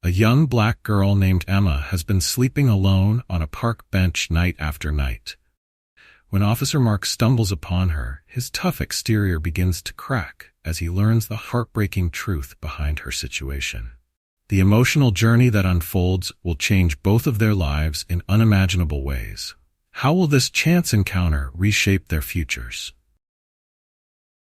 A young black girl named Emma has been sleeping alone on a park bench night after night. When Officer Mark stumbles upon her, his tough exterior begins to crack as he learns the heartbreaking truth behind her situation. The emotional journey that unfolds will change both of their lives in unimaginable ways. How will this chance encounter reshape their futures?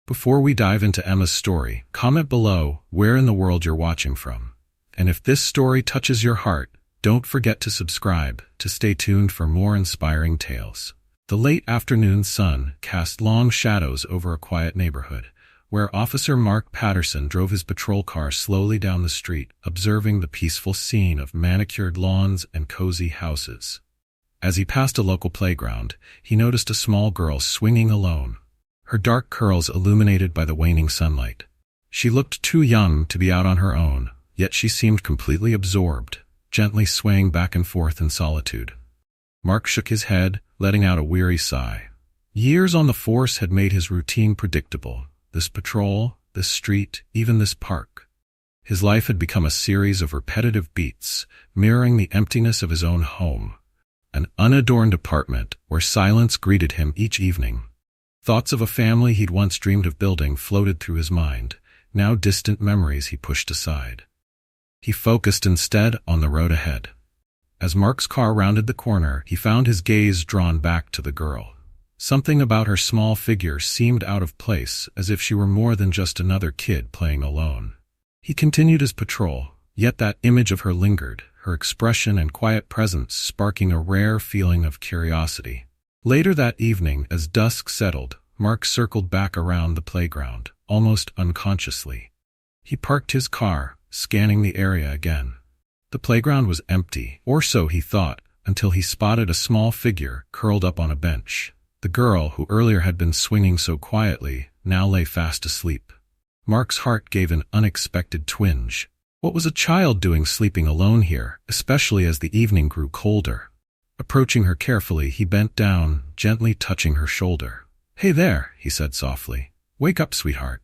Before we dive into Emma's story, comment below where in the world you're watching from. And if this story touches your heart, don't forget to subscribe to stay tuned for more inspiring tales. The late afternoon sun cast long shadows over a quiet neighborhood, where Officer Mark Patterson drove his patrol car slowly down the street, observing the peaceful scene of manicured lawns and cozy houses. As he passed a local playground, he noticed a small girl swinging alone, her dark curls illuminated by the waning sunlight. She looked too young to be out on her own, yet she seemed completely absorbed, gently swaying back and forth in solitude. Mark shook his head, letting out a weary sigh. Years on the force had made his routine predictable. This patrol, this street, even this park. His life had become a series of repetitive beats, mirroring the emptiness of his own home, an unadorned apartment where silence greeted him each evening. Thoughts of a family he'd once dreamed of building floated through his mind, now distant memories he pushed aside. He focused instead on the road ahead. As Mark's car rounded the corner, he found his gaze drawn back to the girl. Something about her small figure seemed out of place, as if she were more than just another kid playing alone. He continued his patrol, yet that image of her lingered, her expression and quiet presence sparking a rare feeling of curiosity. Later that evening, as dusk settled, Mark circled back around the playground, almost unconsciously. He parked his car, scanning the area again. The playground was empty, or so he thought, until he spotted a small figure curled up on a bench. The girl, who earlier had been swinging so quietly, now lay fast asleep. Mark's heart gave an unexpected twinge. What was a child doing sleeping alone here, especially as the evening grew colder? Approaching her carefully, he bent down, gently touching her shoulder. "Hey there," he said softly. "Wake up, sweetheart."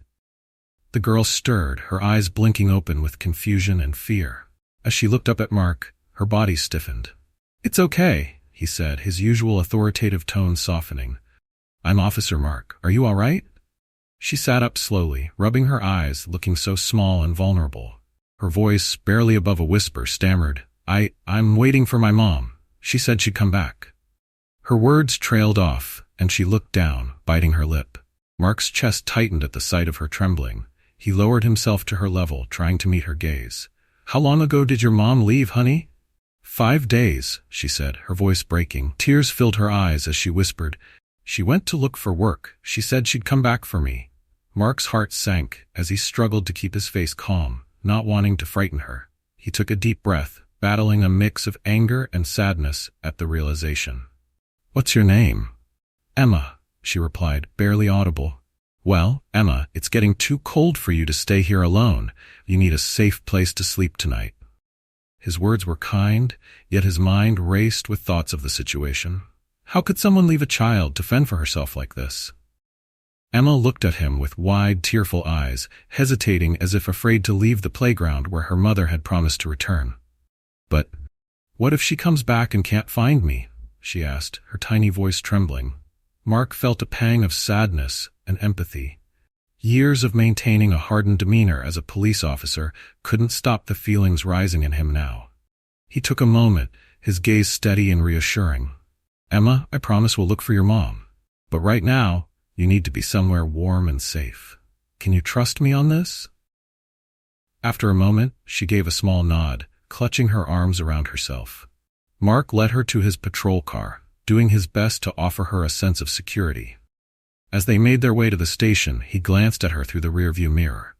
The girl stirred, her eyes blinking open with confusion and fear. As she looked up at Mark, her body stiffened. "It's okay," he said, his usual authoritative tone softening. "I'm Officer Mark. Are you all right?" She sat up slowly, rubbing her eyes, looking so small and vulnerable. Her voice, barely above a whisper, stammered, I'm waiting for my mom. She said she'd come back." Her words trailed off, and she looked down, biting her lip. Mark's chest tightened at the sight of her trembling. He lowered himself to her level, trying to meet her gaze. "How long ago did your mom leave, honey?" 5 days, she said, her voice breaking. Tears filled her eyes as she whispered, "She went to look for work. She said she'd come back for me." Mark's heart sank as he struggled to keep his face calm, not wanting to frighten her. He took a deep breath, battling a mix of anger and sadness at the realization. "What's your name?" "Emma," she replied, barely audible. "Well, Emma, it's getting too cold for you to stay here alone. You need a safe place to sleep tonight." His words were kind, yet his mind raced with thoughts of the situation. How could someone leave a child to fend for herself like this? Emma looked at him with wide, tearful eyes, hesitating as if afraid to leave the playground where her mother had promised to return. "But what if she comes back and can't find me?" she asked, her tiny voice trembling. Mark felt a pang of sadness and empathy. Years of maintaining a hardened demeanor as a police officer couldn't stop the feelings rising in him now. He took a moment, his gaze steady and reassuring. "Emma, I promise we'll look for your mom. But right now, you need to be somewhere warm and safe. Can you trust me on this?" After a moment, she gave a small nod, clutching her arms around herself. Mark led her to his patrol car, doing his best to offer her a sense of security. As they made their way to the station, he glanced at her through the rearview mirror.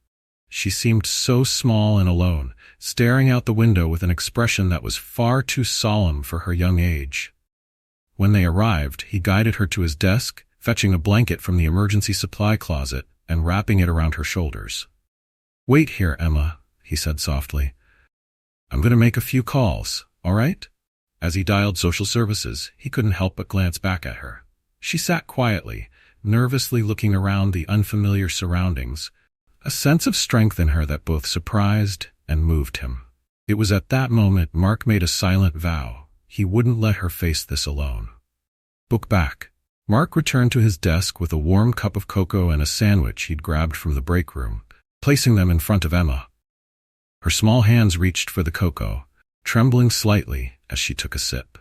She seemed so small and alone, staring out the window with an expression that was far too solemn for her young age. When they arrived, he guided her to his desk, fetching a blanket from the emergency supply closet and wrapping it around her shoulders. "Wait here, Emma," he said softly. "I'm going to make a few calls, all right?" As he dialed social services, he couldn't help but glance back at her. She sat quietly, nervously looking around the unfamiliar surroundings, a sense of strength in her that both surprised and moved him. It was at that moment Mark made a silent vow. He wouldn't let her face this alone. Book back. Mark returned to his desk with a warm cup of cocoa and a sandwich he'd grabbed from the break room, placing them in front of Emma. Her small hands reached for the cocoa, trembling slightly as she took a sip.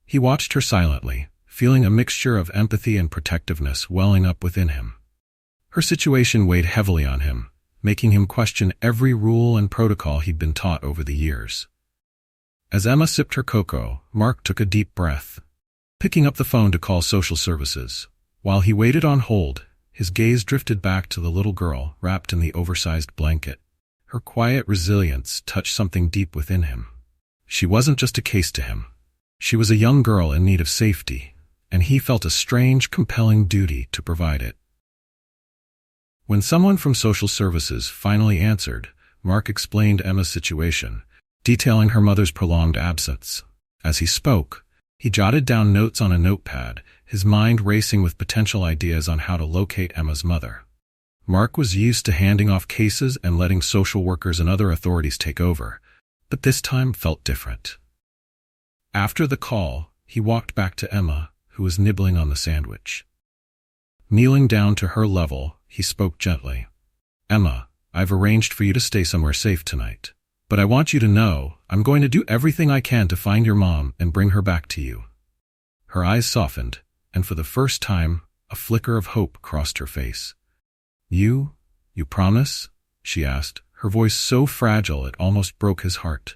He watched her silently, feeling a mixture of empathy and protectiveness welling up within him. Her situation weighed heavily on him, making him question every rule and protocol he'd been taught over the years. As Emma sipped her cocoa, Mark took a deep breath, picking up the phone to call social services. While he waited on hold, his gaze drifted back to the little girl wrapped in the oversized blanket. Her quiet resilience touched something deep within him. She wasn't just a case to him. She was a young girl in need of safety, and he felt a strange, compelling duty to provide it. When someone from social services finally answered, Mark explained Emma's situation, detailing her mother's prolonged absence. As he spoke, he jotted down notes on a notepad, his mind racing with potential ideas on how to locate Emma's mother. Mark was used to handing off cases and letting social workers and other authorities take over, but this time felt different. After the call, he walked back to Emma, who was nibbling on the sandwich. Kneeling down to her level, he spoke gently. "Emma, I've arranged for you to stay somewhere safe tonight. But I want you to know, I'm going to do everything I can to find your mom and bring her back to you." Her eyes softened, and for the first time, a flicker of hope crossed her face. You promise?" she asked, her voice so fragile it almost broke his heart.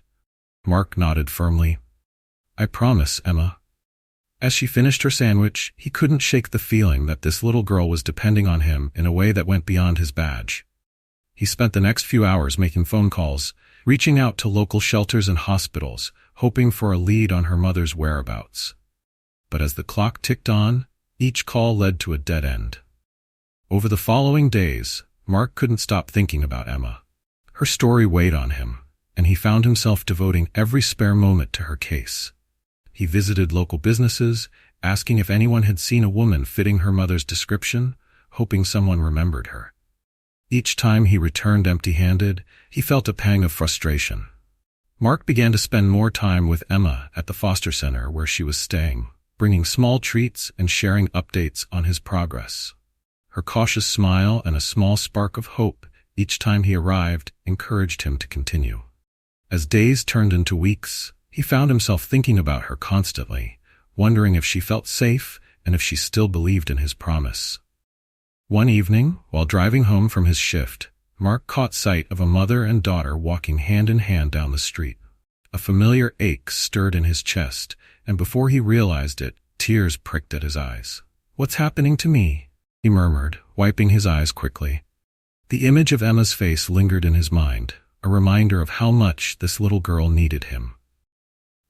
Mark nodded firmly. "I promise, Emma." As she finished her sandwich, he couldn't shake the feeling that this little girl was depending on him in a way that went beyond his badge. He spent the next few hours making phone calls, reaching out to local shelters and hospitals, hoping for a lead on her mother's whereabouts. But as the clock ticked on, each call led to a dead end. Over the following days, Mark couldn't stop thinking about Emma. Her story weighed on him, and he found himself devoting every spare moment to her case. He visited local businesses, asking if anyone had seen a woman fitting her mother's description, hoping someone remembered her. Each time he returned empty-handed, he felt a pang of frustration. Mark began to spend more time with Emma at the foster center where she was staying, bringing small treats and sharing updates on his progress. Her cautious smile and a small spark of hope each time he arrived encouraged him to continue. As days turned into weeks, he found himself thinking about her constantly, wondering if she felt safe and if she still believed in his promise. One evening, while driving home from his shift, Mark caught sight of a mother and daughter walking hand in hand down the street. A familiar ache stirred in his chest, and before he realized it, tears pricked at his eyes. "What's happening to me?" he murmured, wiping his eyes quickly. The image of Emma's face lingered in his mind, a reminder of how much this little girl needed him.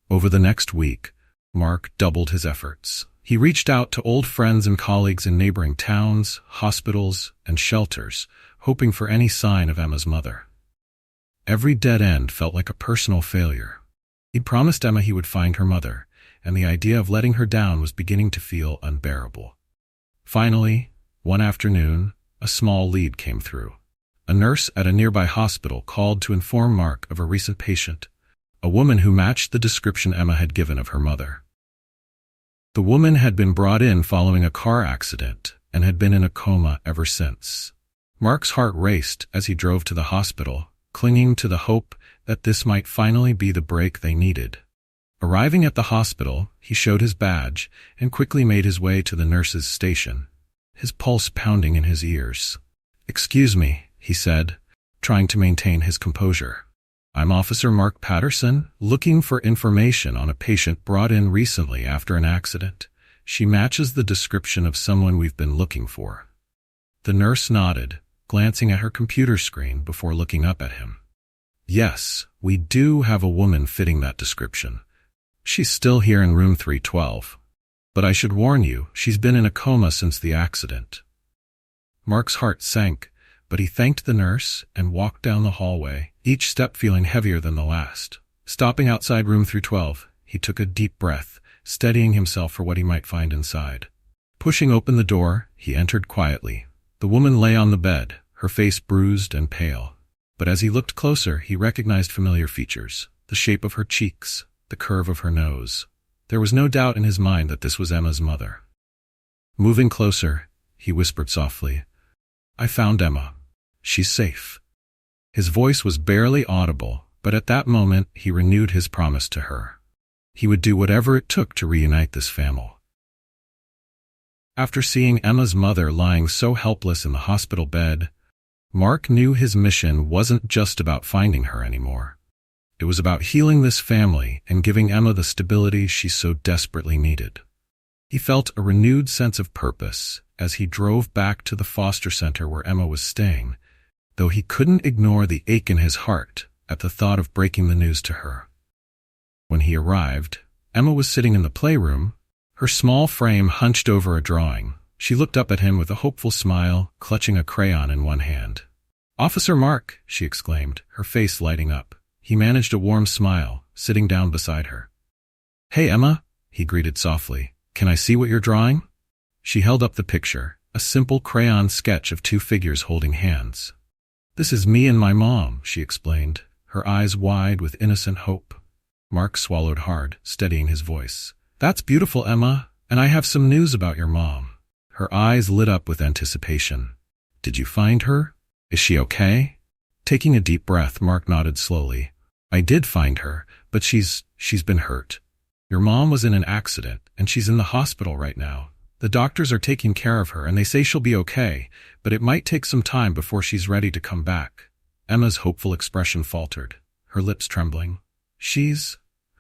Over the next week, Mark doubled his efforts. He reached out to old friends and colleagues in neighboring towns, hospitals, and shelters, hoping for any sign of Emma's mother. Every dead end felt like a personal failure. He'd promised Emma he would find her mother, and the idea of letting her down was beginning to feel unbearable. Finally, one afternoon, a small lead came through. A nurse at a nearby hospital called to inform Mark of a recent patient, a woman who matched the description Emma had given of her mother. The woman had been brought in following a car accident and had been in a coma ever since. Mark's heart raced as he drove to the hospital, clinging to the hope that this might finally be the break they needed. Arriving at the hospital, he showed his badge and quickly made his way to the nurse's station, his pulse pounding in his ears. "Excuse me," he said, trying to maintain his composure. "I'm Officer Mark Patterson, looking for information on a patient brought in recently after an accident. She matches the description of someone we've been looking for." The nurse nodded, glancing at her computer screen before looking up at him. "Yes, we do have a woman fitting that description. She's still here in room 312. But I should warn you, she's been in a coma since the accident." Mark's heart sank, but he thanked the nurse and walked down the hallway, each step feeling heavier than the last. Stopping outside room 312, he took a deep breath, steadying himself for what he might find inside. Pushing open the door, he entered quietly. The woman lay on the bed, her face bruised and pale. But as he looked closer, he recognized familiar features, the shape of her cheeks, the curve of her nose. There was no doubt in his mind that this was Emma's mother. Moving closer, he whispered softly, "I found Emma. She's safe." His voice was barely audible, but at that moment he renewed his promise to her. He would do whatever it took to reunite this family. After seeing Emma's mother lying so helpless in the hospital bed, Mark knew his mission wasn't just about finding her anymore. It was about healing this family and giving Emma the stability she so desperately needed. He felt a renewed sense of purpose as he drove back to the foster center where Emma was staying, though he couldn't ignore the ache in his heart at the thought of breaking the news to her. When he arrived, Emma was sitting in the playroom, her small frame hunched over a drawing. She looked up at him with a hopeful smile, clutching a crayon in one hand. "Officer Mark," she exclaimed, her face lighting up. He managed a warm smile, sitting down beside her. "Hey, Emma," he greeted softly. "Can I see what you're drawing?" She held up the picture, a simple crayon sketch of two figures holding hands. "This is me and my mom," she explained, her eyes wide with innocent hope. Mark swallowed hard, steadying his voice. "That's beautiful, Emma, and I have some news about your mom." Her eyes lit up with anticipation. "Did you find her? Is she okay?" Taking a deep breath, Mark nodded slowly. "I did find her, but she's been hurt. Your mom was in an accident, and she's in the hospital right now. The doctors are taking care of her, and they say she'll be okay, but it might take some time before she's ready to come back." Emma's hopeful expression faltered, her lips trembling. "She's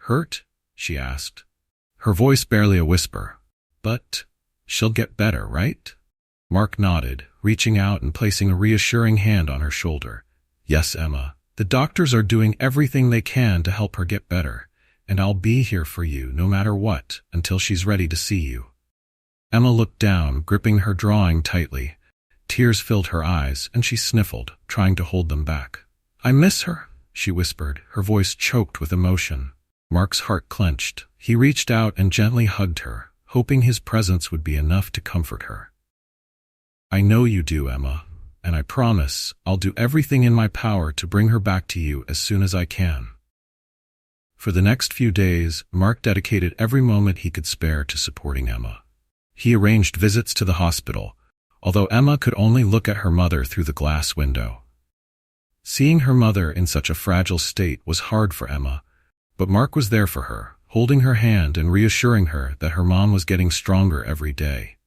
hurt?" she asked, her voice barely a whisper. "But she'll get better, right?" Mark nodded, reaching out and placing a reassuring hand on her shoulder. "Yes, Emma. The doctors are doing everything they can to help her get better, and I'll be here for you no matter what until she's ready to see you." Emma looked down, gripping her drawing tightly. Tears filled her eyes, and she sniffled, trying to hold them back. "I miss her," she whispered, her voice choked with emotion. Mark's heart clenched. He reached out and gently hugged her, hoping his presence would be enough to comfort her. "I know you do, Emma, and I promise I'll do everything in my power to bring her back to you as soon as I can." For the next few days, Mark dedicated every moment he could spare to supporting Emma. He arranged visits to the hospital, although Emma could only look at her mother through the glass window. Seeing her mother in such a fragile state was hard for Emma, but Mark was there for her, holding her hand and reassuring her that her mom was getting stronger every day.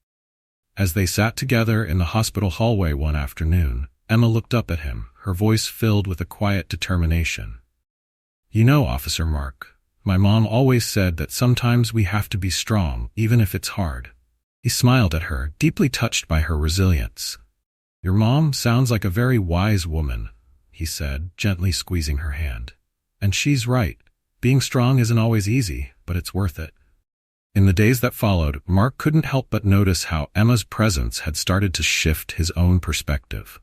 As they sat together in the hospital hallway one afternoon, Emma looked up at him, her voice filled with a quiet determination. "You know, Officer Mark, my mom always said that sometimes we have to be strong, even if it's hard." He smiled at her, deeply touched by her resilience. "Your mom sounds like a very wise woman," he said, gently squeezing her hand. "And she's right. Being strong isn't always easy, but it's worth it." In the days that followed, Mark couldn't help but notice how Emma's presence had started to shift his own perspective.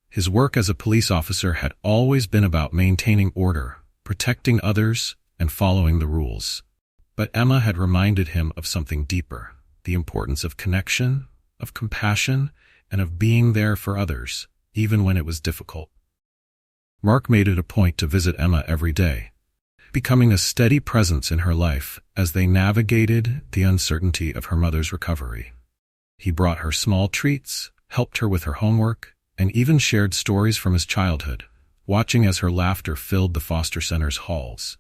His work as a police officer had always been about maintaining order, protecting others, and following the rules. But Emma had reminded him of something deeper, the importance of connection, of compassion, and of being there for others, even when it was difficult. Mark made it a point to visit Emma every day, becoming a steady presence in her life as they navigated the uncertainty of her mother's recovery. He brought her small treats, helped her with her homework, and even shared stories from his childhood, watching as her laughter filled the foster center's halls.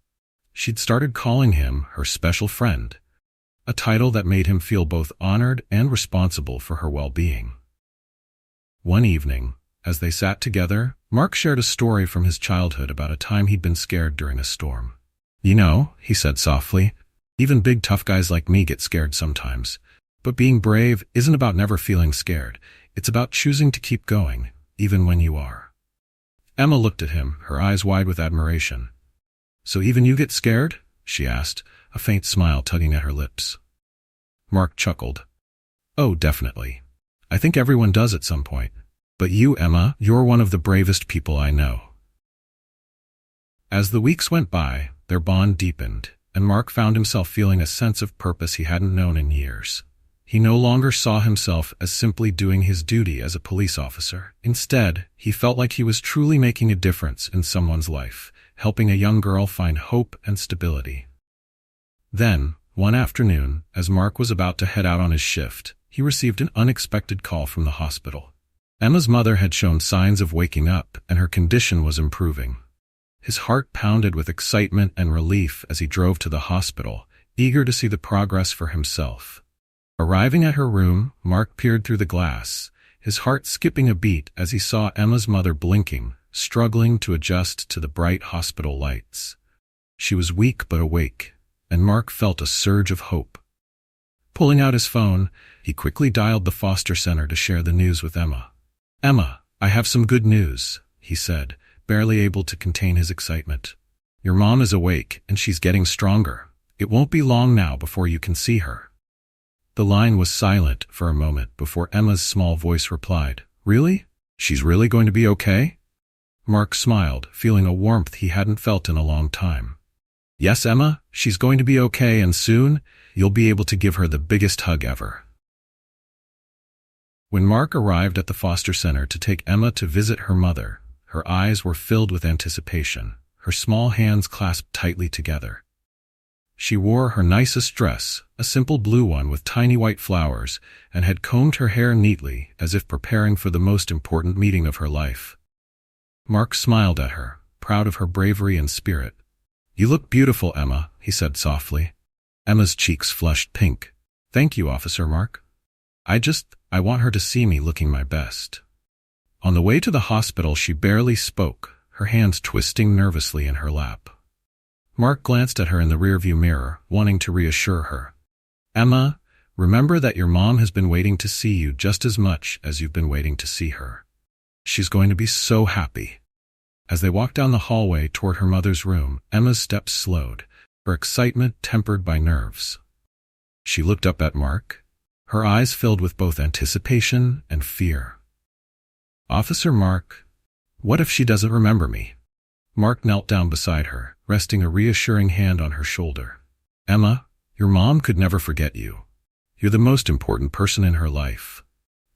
She'd started calling him her special friend, a title that made him feel both honored and responsible for her well-being. One evening, as they sat together, Mark shared a story from his childhood about a time he'd been scared during a storm. "You know," he said softly, "even big tough guys like me get scared sometimes. But being brave isn't about never feeling scared. It's about choosing to keep going, even when you are." Emma looked at him, her eyes wide with admiration. "So even you get scared?" she asked, a faint smile tugging at her lips. Mark chuckled. "Oh, definitely. I think everyone does at some point. But you, Emma, you're one of the bravest people I know." As the weeks went by, their bond deepened, and Mark found himself feeling a sense of purpose he hadn't known in years. He no longer saw himself as simply doing his duty as a police officer. Instead, he felt like he was truly making a difference in someone's life, helping a young girl find hope and stability. Then, one afternoon, as Mark was about to head out on his shift, he received an unexpected call from the hospital. Emma's mother had shown signs of waking up, and her condition was improving. His heart pounded with excitement and relief as he drove to the hospital, eager to see the progress for himself. Arriving at her room, Mark peered through the glass, his heart skipping a beat as he saw Emma's mother blinking, struggling to adjust to the bright hospital lights. She was weak but awake, and Mark felt a surge of hope. Pulling out his phone, he quickly dialed the foster center to share the news with Emma. "Emma, I have some good news," he said, barely able to contain his excitement. "Your mom is awake, and she's getting stronger. It won't be long now before you can see her." The line was silent for a moment before Emma's small voice replied, "Really? She's really going to be okay?" Mark smiled, feeling a warmth he hadn't felt in a long time. "Yes, Emma, she's going to be okay, and soon, you'll be able to give her the biggest hug ever." When Mark arrived at the foster center to take Emma to visit her mother, her eyes were filled with anticipation, her small hands clasped tightly together. She wore her nicest dress, a simple blue one with tiny white flowers, and had combed her hair neatly, as if preparing for the most important meeting of her life. Mark smiled at her, proud of her bravery and spirit. "You look beautiful, Emma," he said softly. Emma's cheeks flushed pink. "Thank you, Officer Mark. I want her to see me looking my best." On the way to the hospital, she barely spoke, her hands twisting nervously in her lap. Mark glanced at her in the rearview mirror, wanting to reassure her. "Emma, remember that your mom has been waiting to see you just as much as you've been waiting to see her. She's going to be so happy." As they walked down the hallway toward her mother's room, Emma's steps slowed, her excitement tempered by nerves. She looked up at Mark, her eyes filled with both anticipation and fear. "Officer Mark, what if she doesn't remember me?" Mark knelt down beside her, resting a reassuring hand on her shoulder. "Emma, your mom could never forget you. You're the most important person in her life.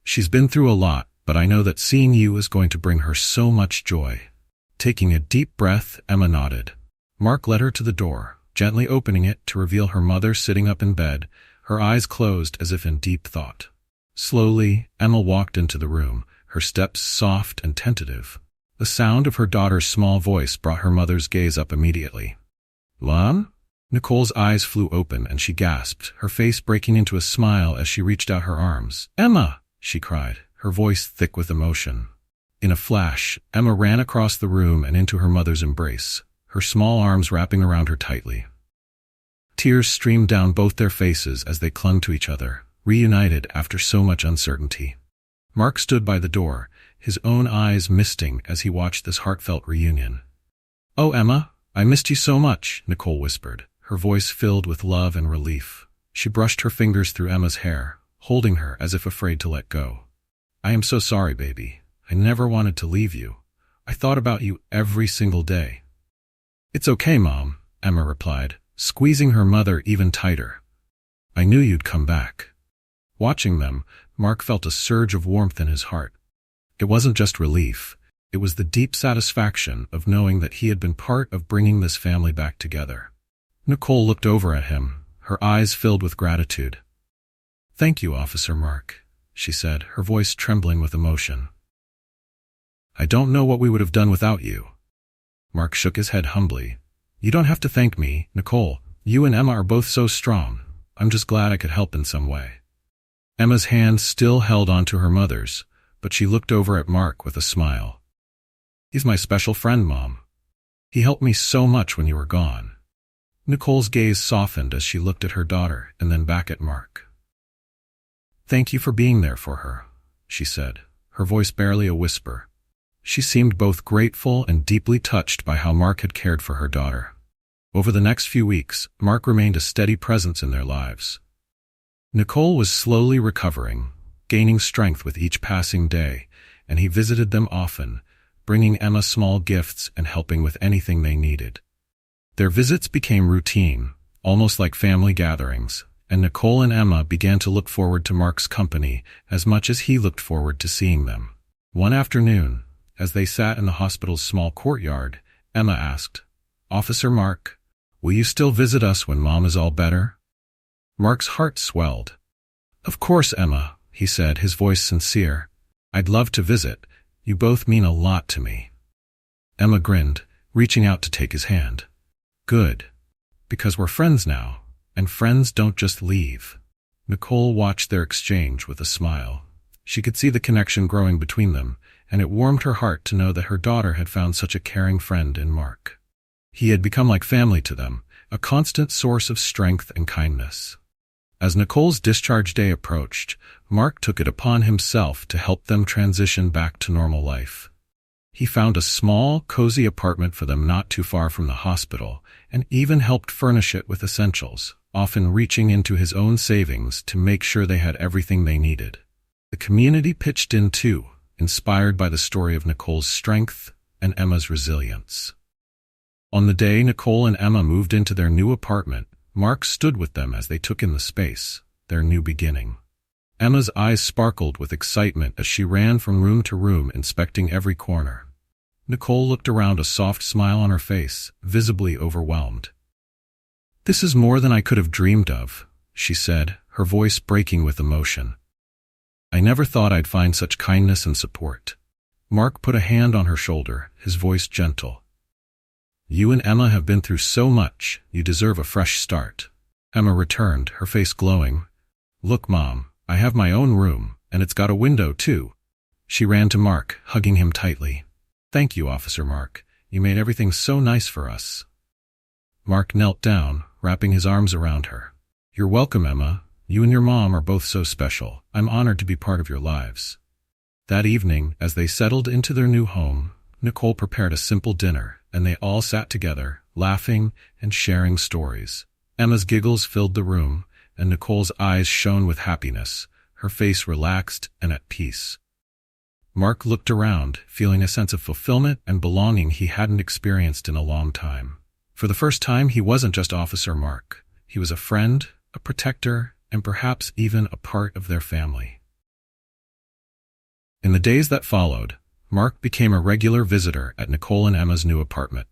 She's been through a lot, but I know that seeing you is going to bring her so much joy." Taking a deep breath, Emma nodded. Mark led her to the door, gently opening it to reveal her mother sitting up in bed, her eyes closed as if in deep thought. Slowly, Emma walked into the room, her steps soft and tentative. The sound of her daughter's small voice brought her mother's gaze up immediately. "Mom?" Nicole's eyes flew open and she gasped, her face breaking into a smile as she reached out her arms. "Emma!" she cried, her voice thick with emotion. In a flash, Emma ran across the room and into her mother's embrace, her small arms wrapping around her tightly. Tears streamed down both their faces as they clung to each other, reunited after so much uncertainty. Mark stood by the door, his own eyes misting as he watched this heartfelt reunion. "Oh, Emma, I missed you so much," Nicole whispered, her voice filled with love and relief. She brushed her fingers through Emma's hair, holding her as if afraid to let go. "I am so sorry, baby. I never wanted to leave you. I thought about you every single day." "It's okay, Mom," Emma replied, squeezing her mother even tighter. "I knew you'd come back." Watching them, Mark felt a surge of warmth in his heart. It wasn't just relief, it was the deep satisfaction of knowing that he had been part of bringing this family back together. Nicole looked over at him, her eyes filled with gratitude. "Thank you, Officer Mark," she said, her voice trembling with emotion. "I don't know what we would have done without you." Mark shook his head humbly. "You don't have to thank me, Nicole. You and Emma are both so strong. I'm just glad I could help in some way." Emma's hand still held onto her mother's, but she looked over at Mark with a smile. "He's my special friend, Mom. He helped me so much when you were gone." Nicole's gaze softened as she looked at her daughter and then back at Mark. "Thank you for being there for her," she said, her voice barely a whisper. She seemed both grateful and deeply touched by how Mark had cared for her daughter. Over the next few weeks, Mark remained a steady presence in their lives. Nicole was slowly recovering, gaining strength with each passing day, and he visited them often, bringing Emma small gifts and helping with anything they needed. Their visits became routine, almost like family gatherings, and Nicole and Emma began to look forward to Mark's company as much as he looked forward to seeing them. One afternoon, as they sat in the hospital's small courtyard, Emma asked, "Officer Mark, will you still visit us when Mom is all better?" Mark's heart swelled. "Of course, Emma," he said, his voice sincere. "I'd love to visit. You both mean a lot to me." Emma grinned, reaching out to take his hand. "Good. Because we're friends now, and friends don't just leave." Nicole watched their exchange with a smile. She could see the connection growing between them, and it warmed her heart to know that her daughter had found such a caring friend in Mark. He had become like family to them, a constant source of strength and kindness. As Nicole's discharge day approached, Mark took it upon himself to help them transition back to normal life. He found a small, cozy apartment for them not too far from the hospital, and even helped furnish it with essentials, often reaching into his own savings to make sure they had everything they needed. The community pitched in too, inspired by the story of Nicole's strength and Emma's resilience. On the day Nicole and Emma moved into their new apartment, Mark stood with them as they took in the space, their new beginning. Emma's eyes sparkled with excitement as she ran from room to room inspecting every corner. Nicole looked around, a soft smile on her face, visibly overwhelmed. "This is more than I could have dreamed of," she said, her voice breaking with emotion. "I never thought I'd find such kindness and support." Mark put a hand on her shoulder, his voice gentle. "You and Emma have been through so much, you deserve a fresh start." Emma returned, her face glowing. "Look, Mom, I have my own room, and it's got a window too." She ran to Mark, hugging him tightly. "Thank you, Officer Mark. You made everything so nice for us." Mark knelt down, wrapping his arms around her. "You're welcome, Emma. You and your mom are both so special. I'm honored to be part of your lives." That evening, as they settled into their new home, Nicole prepared a simple dinner, and they all sat together, laughing and sharing stories. Emma's giggles filled the room, and Nicole's eyes shone with happiness, her face relaxed and at peace. Mark looked around, feeling a sense of fulfillment and belonging he hadn't experienced in a long time. For the first time, he wasn't just Officer Mark. He was a friend, a protector, and perhaps even a part of their family. In the days that followed, Mark became a regular visitor at Nicole and Emma's new apartment.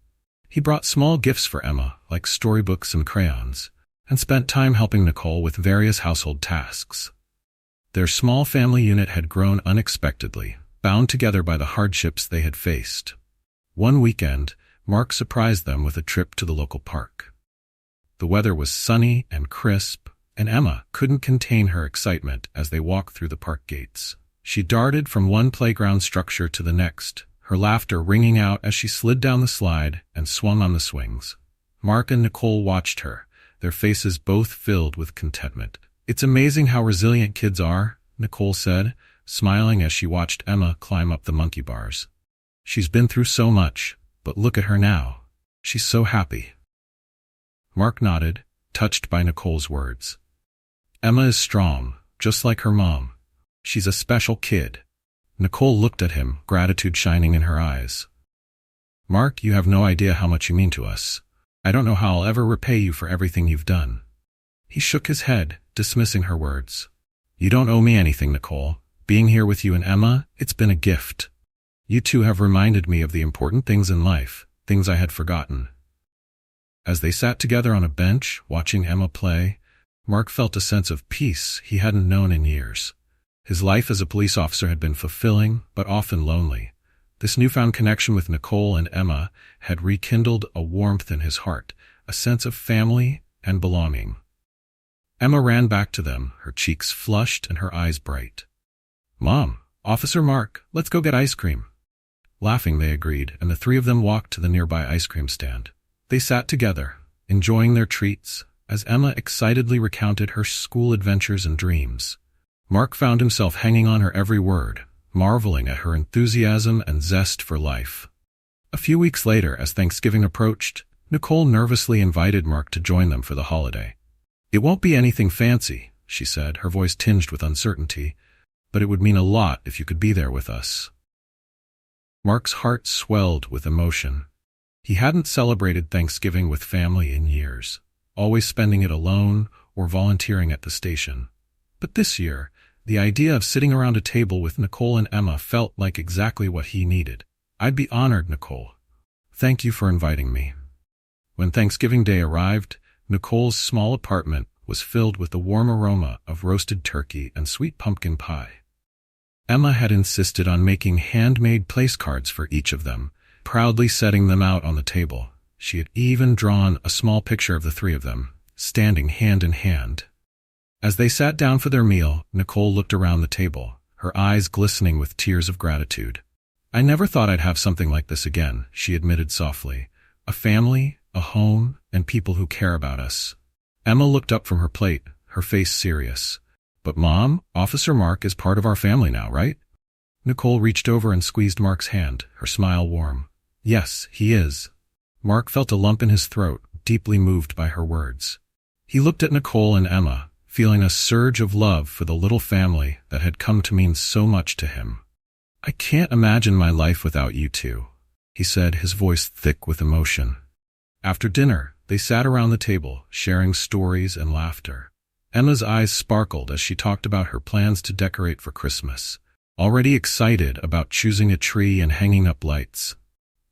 He brought small gifts for Emma, like storybooks and crayons, and spent time helping Nicole with various household tasks. Their small family unit had grown unexpectedly, bound together by the hardships they had faced. One weekend, Mark surprised them with a trip to the local park. The weather was sunny and crisp, and Emma couldn't contain her excitement as they walked through the park gates. She darted from one playground structure to the next, her laughter ringing out as she slid down the slide and swung on the swings. Mark and Nicole watched her, their faces both filled with contentment. "It's amazing how resilient kids are," Nicole said, smiling as she watched Emma climb up the monkey bars. "She's been through so much, but look at her now. She's so happy." Mark nodded, touched by Nicole's words. "Emma is strong, just like her mom. She's a special kid." Nicole looked at him, gratitude shining in her eyes. "Mark, you have no idea how much you mean to us. I don't know how I'll ever repay you for everything you've done." He shook his head, dismissing her words. "You don't owe me anything, Nicole. Being here with you and Emma, it's been a gift. You two have reminded me of the important things in life, things I had forgotten." As they sat together on a bench, watching Emma play, Mark felt a sense of peace he hadn't known in years. His life as a police officer had been fulfilling, but often lonely. This newfound connection with Nicole and Emma had rekindled a warmth in his heart, a sense of family and belonging. Emma ran back to them, her cheeks flushed and her eyes bright. "Mom, Officer Mark, let's go get ice cream." Laughing, they agreed, and the three of them walked to the nearby ice cream stand. They sat together, enjoying their treats, as Emma excitedly recounted her school adventures and dreams. Mark found himself hanging on her every word, marveling at her enthusiasm and zest for life. A few weeks later, as Thanksgiving approached, Nicole nervously invited Mark to join them for the holiday. "It won't be anything fancy," she said, her voice tinged with uncertainty, "but it would mean a lot if you could be there with us." Mark's heart swelled with emotion. He hadn't celebrated Thanksgiving with family in years, always spending it alone or volunteering at the station. But this year, the idea of sitting around a table with Nicole and Emma felt like exactly what he needed. "I'd be honored, Nicole. Thank you for inviting me." When Thanksgiving Day arrived, Nicole's small apartment was filled with the warm aroma of roasted turkey and sweet pumpkin pie. Emma had insisted on making handmade place cards for each of them, proudly setting them out on the table. She had even drawn a small picture of the three of them, standing hand in hand. As they sat down for their meal, Nicole looked around the table, her eyes glistening with tears of gratitude. "I never thought I'd have something like this again," she admitted softly. "A family, a home, and people who care about us." Emma looked up from her plate, her face serious. "But Mom, Officer Mark is part of our family now, right?" Nicole reached over and squeezed Mark's hand, her smile warm. "Yes, he is." Mark felt a lump in his throat, deeply moved by her words. He looked at Nicole and Emma, feeling a surge of love for the little family that had come to mean so much to him. "I can't imagine my life without you two," he said, his voice thick with emotion. After dinner, they sat around the table, sharing stories and laughter. Emma's eyes sparkled as she talked about her plans to decorate for Christmas, already excited about choosing a tree and hanging up lights.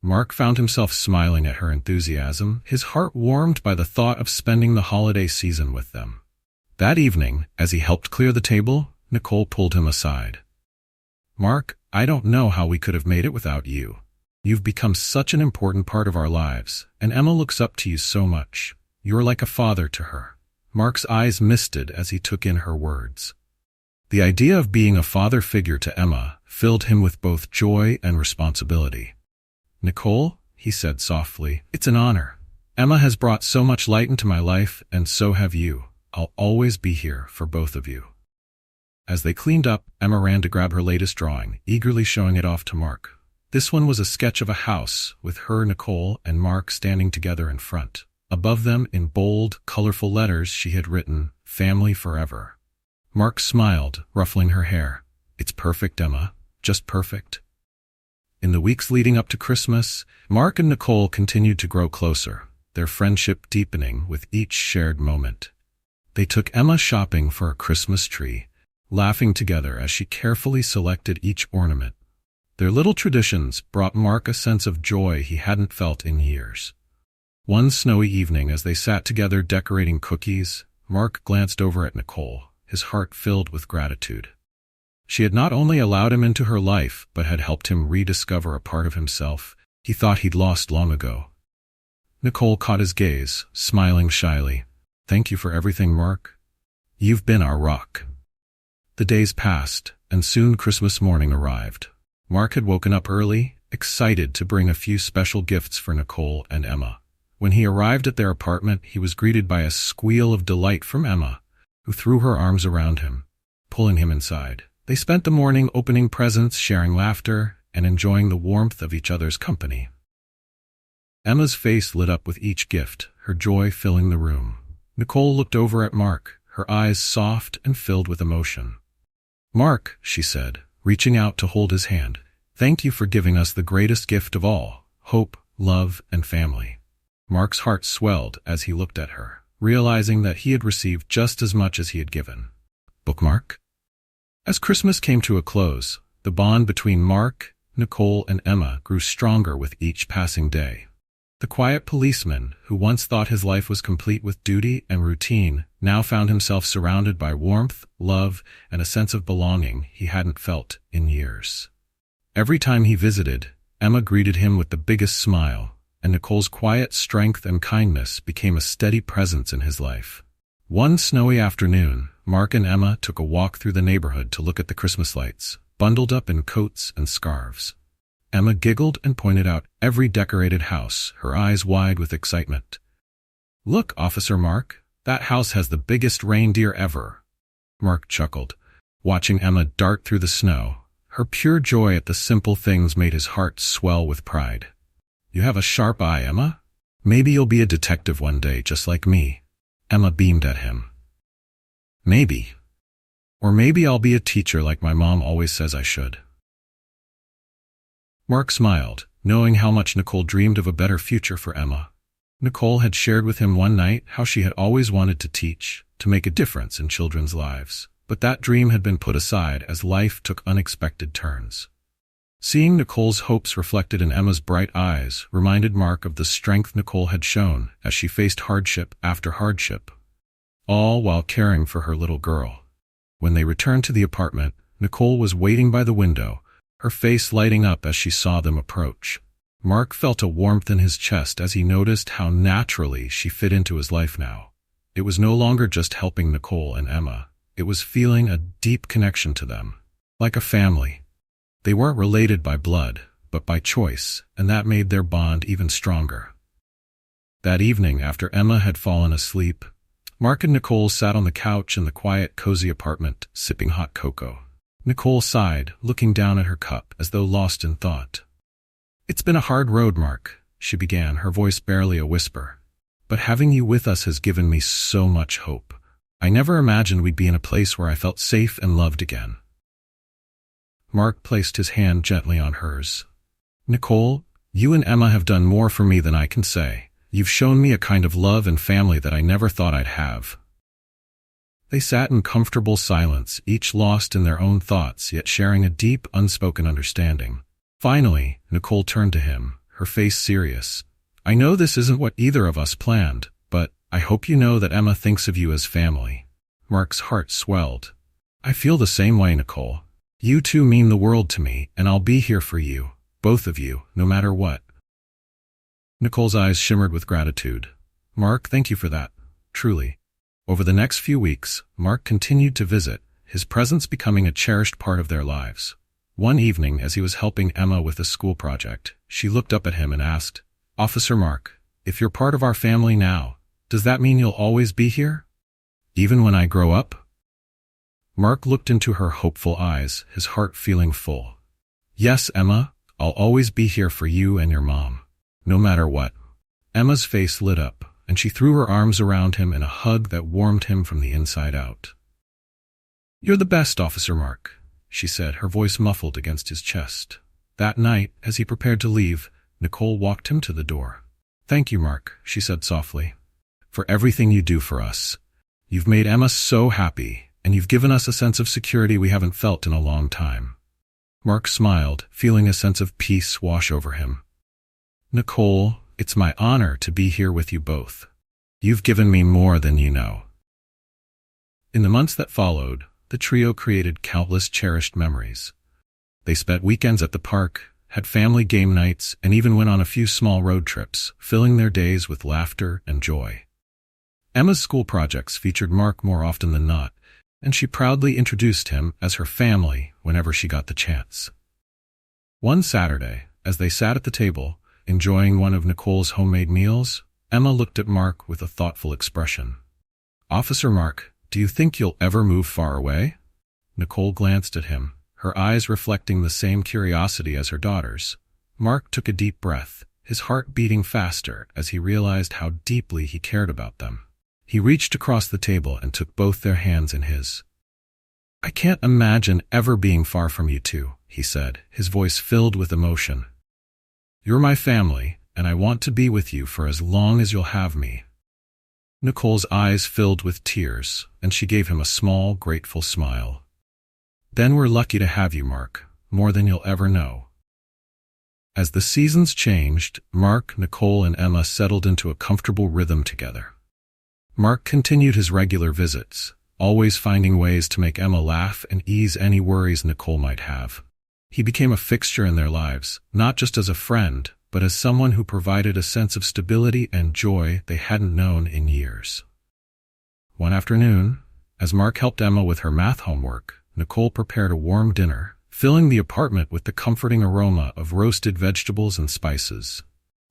Mark found himself smiling at her enthusiasm, his heart warmed by the thought of spending the holiday season with them. That evening, as he helped clear the table, Nicole pulled him aside. "Mark, I don't know how we could have made it without you. You've become such an important part of our lives, and Emma looks up to you so much. You're like a father to her." Mark's eyes misted as he took in her words. The idea of being a father figure to Emma filled him with both joy and responsibility. "Nicole," he said softly, "it's an honor. Emma has brought so much light into my life, and so have you. I'll always be here for both of you." As they cleaned up, Emma ran to grab her latest drawing, eagerly showing it off to Mark. This one was a sketch of a house, with her, Nicole, and Mark standing together in front. Above them, in bold, colorful letters, she had written, "Family Forever." Mark smiled, ruffling her hair. "It's perfect, Emma. Just perfect." In the weeks leading up to Christmas, Mark and Nicole continued to grow closer, their friendship deepening with each shared moment. They took Emma shopping for a Christmas tree, laughing together as she carefully selected each ornament. Their little traditions brought Mark a sense of joy he hadn't felt in years. One snowy evening, as they sat together decorating cookies, Mark glanced over at Nicole, his heart filled with gratitude. She had not only allowed him into her life, but had helped him rediscover a part of himself he thought he'd lost long ago. Nicole caught his gaze, smiling shyly. "Thank you for everything, Mark. You've been our rock." The days passed, and soon Christmas morning arrived. Mark had woken up early, excited to bring a few special gifts for Nicole and Emma. When he arrived at their apartment, he was greeted by a squeal of delight from Emma, who threw her arms around him, pulling him inside. They spent the morning opening presents, sharing laughter, and enjoying the warmth of each other's company. Emma's face lit up with each gift, her joy filling the room. Nicole looked over at Mark, her eyes soft and filled with emotion. "Mark," she said, reaching out to hold his hand, "thank you for giving us the greatest gift of all, hope, love, and family." Mark's heart swelled as he looked at her, realizing that he had received just as much as he had given. Bookmark? As Christmas came to a close, the bond between Mark, Nicole, and Emma grew stronger with each passing day. The quiet policeman, who once thought his life was complete with duty and routine, now found himself surrounded by warmth, love, and a sense of belonging he hadn't felt in years. Every time he visited, Emma greeted him with the biggest smile, and Nicole's quiet strength and kindness became a steady presence in his life. One snowy afternoon, Mark and Emma took a walk through the neighborhood to look at the Christmas lights, bundled up in coats and scarves. Emma giggled and pointed out every decorated house, her eyes wide with excitement. "Look, Officer Mark, that house has the biggest reindeer ever." Mark chuckled, watching Emma dart through the snow. Her pure joy at the simple things made his heart swell with pride. "You have a sharp eye, Emma. Maybe you'll be a detective one day, just like me." Emma beamed at him. "Maybe. Or maybe I'll be a teacher like my mom always says I should." Mark smiled, knowing how much Nicole dreamed of a better future for Emma. Nicole had shared with him one night how she had always wanted to teach, to make a difference in children's lives, but that dream had been put aside as life took unexpected turns. Seeing Nicole's hopes reflected in Emma's bright eyes reminded Mark of the strength Nicole had shown as she faced hardship after hardship, all while caring for her little girl. When they returned to the apartment, Nicole was waiting by the window, her face lighting up as she saw them approach. Mark felt a warmth in his chest as he noticed how naturally she fit into his life now. It was no longer just helping Nicole and Emma. It was feeling a deep connection to them, like a family. They weren't related by blood, but by choice, and that made their bond even stronger. That evening, after Emma had fallen asleep, Mark and Nicole sat on the couch in the quiet, cozy apartment, sipping hot cocoa. Nicole sighed, looking down at her cup as though lost in thought. "It's been a hard road, Mark," she began, her voice barely a whisper. "But having you with us has given me so much hope. I never imagined we'd be in a place where I felt safe and loved again." Mark placed his hand gently on hers. "Nicole, you and Emma have done more for me than I can say. You've shown me a kind of love and family that I never thought I'd have." They sat in comfortable silence, each lost in their own thoughts, yet sharing a deep, unspoken understanding. Finally, Nicole turned to him, her face serious. "I know this isn't what either of us planned, but I hope you know that Emma thinks of you as family." Mark's heart swelled. "I feel the same way, Nicole. You two mean the world to me, and I'll be here for you, both of you, no matter what." Nicole's eyes shimmered with gratitude. "Mark, thank you for that, truly." Over the next few weeks, Mark continued to visit, his presence becoming a cherished part of their lives. One evening, as he was helping Emma with a school project, she looked up at him and asked, "Officer Mark, if you're part of our family now, does that mean you'll always be here? Even when I grow up?" Mark looked into her hopeful eyes, his heart feeling full. "Yes, Emma, I'll always be here for you and your mom, no matter what." Emma's face lit up, and she threw her arms around him in a hug that warmed him from the inside out. "You're the best, Officer Mark," she said, her voice muffled against his chest. That night, as he prepared to leave, Nicole walked him to the door. "Thank you, Mark," she said softly, "for everything you do for us. You've made Emma so happy, and you've given us a sense of security we haven't felt in a long time." Mark smiled, feeling a sense of peace wash over him. "Nicole, it's my honor to be here with you both. You've given me more than you know." In the months that followed, the trio created countless cherished memories. They spent weekends at the park, had family game nights, and even went on a few small road trips, filling their days with laughter and joy. Emma's school projects featured Mark more often than not, and she proudly introduced him as her family whenever she got the chance. One Saturday, as they sat at the table, enjoying one of Nicole's homemade meals, Emma looked at Mark with a thoughtful expression. "Officer Mark, do you think you'll ever move far away?" Nicole glanced at him, her eyes reflecting the same curiosity as her daughter's. Mark took a deep breath, his heart beating faster as he realized how deeply he cared about them. He reached across the table and took both their hands in his. "I can't imagine ever being far from you two," he said, his voice filled with emotion. "You're my family, and I want to be with you for as long as you'll have me." Nicole's eyes filled with tears, and she gave him a small, grateful smile. "Then we're lucky to have you, Mark, more than you'll ever know." As the seasons changed, Mark, Nicole, and Emma settled into a comfortable rhythm together. Mark continued his regular visits, always finding ways to make Emma laugh and ease any worries Nicole might have. He became a fixture in their lives, not just as a friend, but as someone who provided a sense of stability and joy they hadn't known in years. One afternoon, as Mark helped Emma with her math homework, Nicole prepared a warm dinner, filling the apartment with the comforting aroma of roasted vegetables and spices.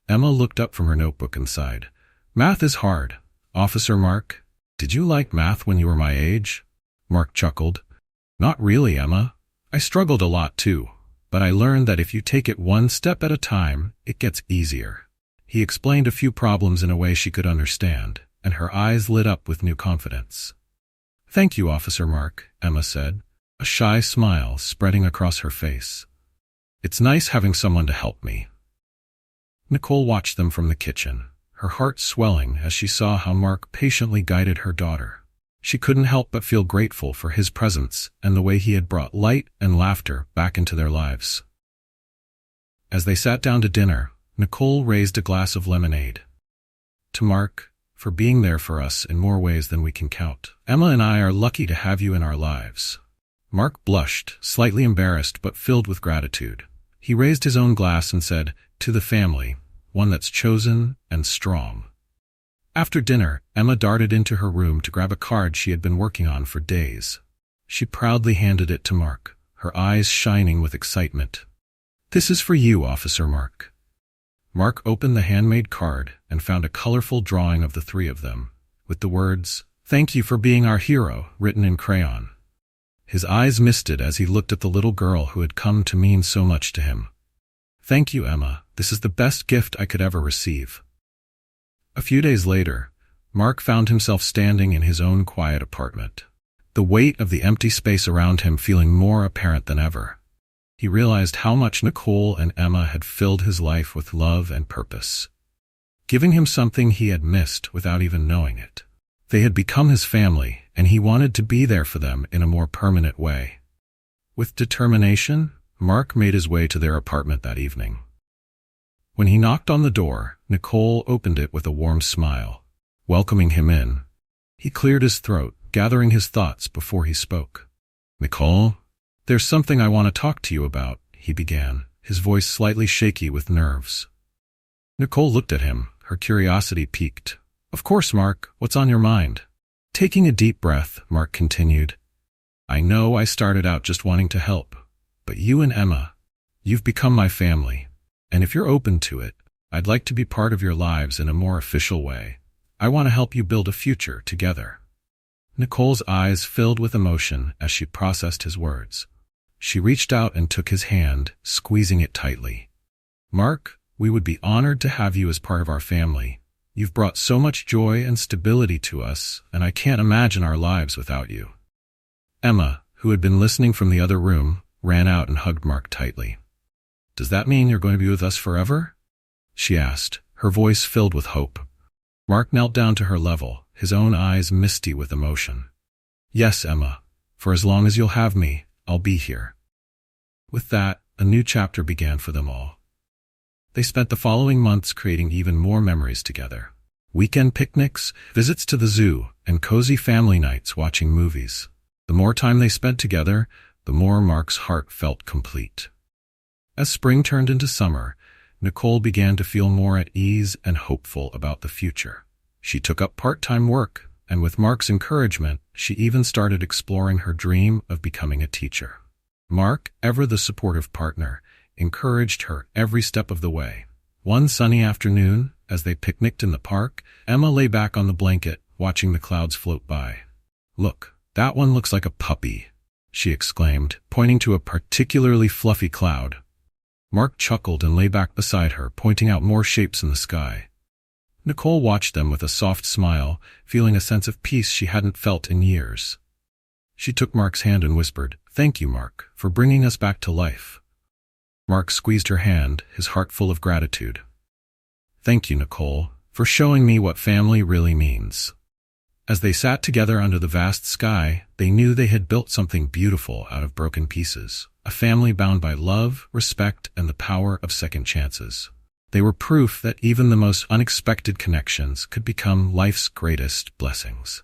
Emma looked up from her notebook and sighed. "Math is hard. Officer Mark, did you like math when you were my age?" Mark chuckled. "Not really, Emma. I struggled a lot too, but I learned that if you take it one step at a time, it gets easier." He explained a few problems in a way she could understand, and her eyes lit up with new confidence. "Thank you, Officer Mark," Emma said, a shy smile spreading across her face. "It's nice having someone to help me." Nicole watched them from the kitchen, her heart swelling as she saw how Mark patiently guided her daughter. She couldn't help but feel grateful for his presence and the way he had brought light and laughter back into their lives. As they sat down to dinner, Nicole raised a glass of lemonade. To Mark, for being there for us in more ways than we can count. Emma and I are lucky to have you in our lives. Mark blushed, slightly embarrassed but filled with gratitude. He raised his own glass and said, "To the family, one that's chosen and strong." After dinner, Emma darted into her room to grab a card she had been working on for days. She proudly handed it to Mark, her eyes shining with excitement. "This is for you, Officer Mark." Mark opened the handmade card and found a colorful drawing of the three of them, with the words, "Thank you for being our hero," written in crayon. His eyes misted as he looked at the little girl who had come to mean so much to him. "Thank you, Emma. This is the best gift I could ever receive." A few days later, Mark found himself standing in his own quiet apartment, the weight of the empty space around him feeling more apparent than ever. He realized how much Nicole and Emma had filled his life with love and purpose, giving him something he had missed without even knowing it. They had become his family, and he wanted to be there for them in a more permanent way. With determination, Mark made his way to their apartment that evening. When he knocked on the door, Nicole opened it with a warm smile, welcoming him in. He cleared his throat, gathering his thoughts before he spoke. "Nicole, there's something I want to talk to you about," he began, his voice slightly shaky with nerves. Nicole looked at him, her curiosity piqued. "Of course, Mark, what's on your mind?" Taking a deep breath, Mark continued, "I know I started out just wanting to help, but you and Emma, you've become my family, and if you're open to it, I'd like to be part of your lives in a more official way. I want to help you build a future together." Nicole's eyes filled with emotion as she processed his words. She reached out and took his hand, squeezing it tightly. "Mark, we would be honored to have you as part of our family. You've brought so much joy and stability to us, and I can't imagine our lives without you." Emma, who had been listening from the other room, ran out and hugged Mark tightly. "Does that mean you're going to be with us forever?" she asked, her voice filled with hope. Mark knelt down to her level, his own eyes misty with emotion. "Yes, Emma. For as long as you'll have me, I'll be here." With that, a new chapter began for them all. They spent the following months creating even more memories together. Weekend picnics, visits to the zoo, and cozy family nights watching movies. The more time they spent together, the more Mark's heart felt complete. As spring turned into summer, Nicole began to feel more at ease and hopeful about the future. She took up part-time work, and with Mark's encouragement, she even started exploring her dream of becoming a teacher. Mark, ever the supportive partner, encouraged her every step of the way. One sunny afternoon, as they picnicked in the park, Emma lay back on the blanket, watching the clouds float by. "Look, that one looks like a puppy," she exclaimed, pointing to a particularly fluffy cloud. Mark chuckled and lay back beside her, pointing out more shapes in the sky. Nicole watched them with a soft smile, feeling a sense of peace she hadn't felt in years. She took Mark's hand and whispered, "Thank you, Mark, for bringing us back to life." Mark squeezed her hand, his heart full of gratitude. "Thank you, Nicole, for showing me what family really means." As they sat together under the vast sky, they knew they had built something beautiful out of broken pieces. A family bound by love, respect, and the power of second chances. They were proof that even the most unexpected connections could become life's greatest blessings.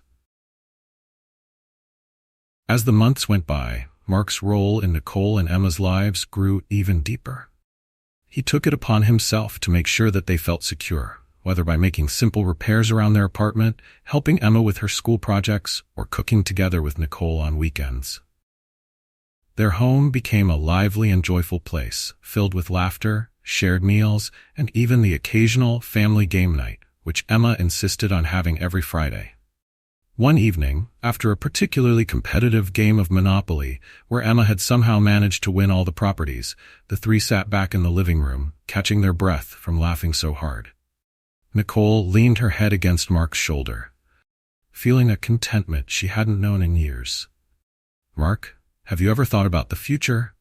As the months went by, Mark's role in Nicole and Emma's lives grew even deeper. He took it upon himself to make sure that they felt secure, whether by making simple repairs around their apartment, helping Emma with her school projects, or cooking together with Nicole on weekends. Their home became a lively and joyful place, filled with laughter, shared meals, and even the occasional family game night, which Emma insisted on having every Friday. One evening, after a particularly competitive game of Monopoly, where Emma had somehow managed to win all the properties, the three sat back in the living room, catching their breath from laughing so hard. Nicole leaned her head against Mark's shoulder, feeling a contentment she hadn't known in years. "Mark, have you ever thought about the future?"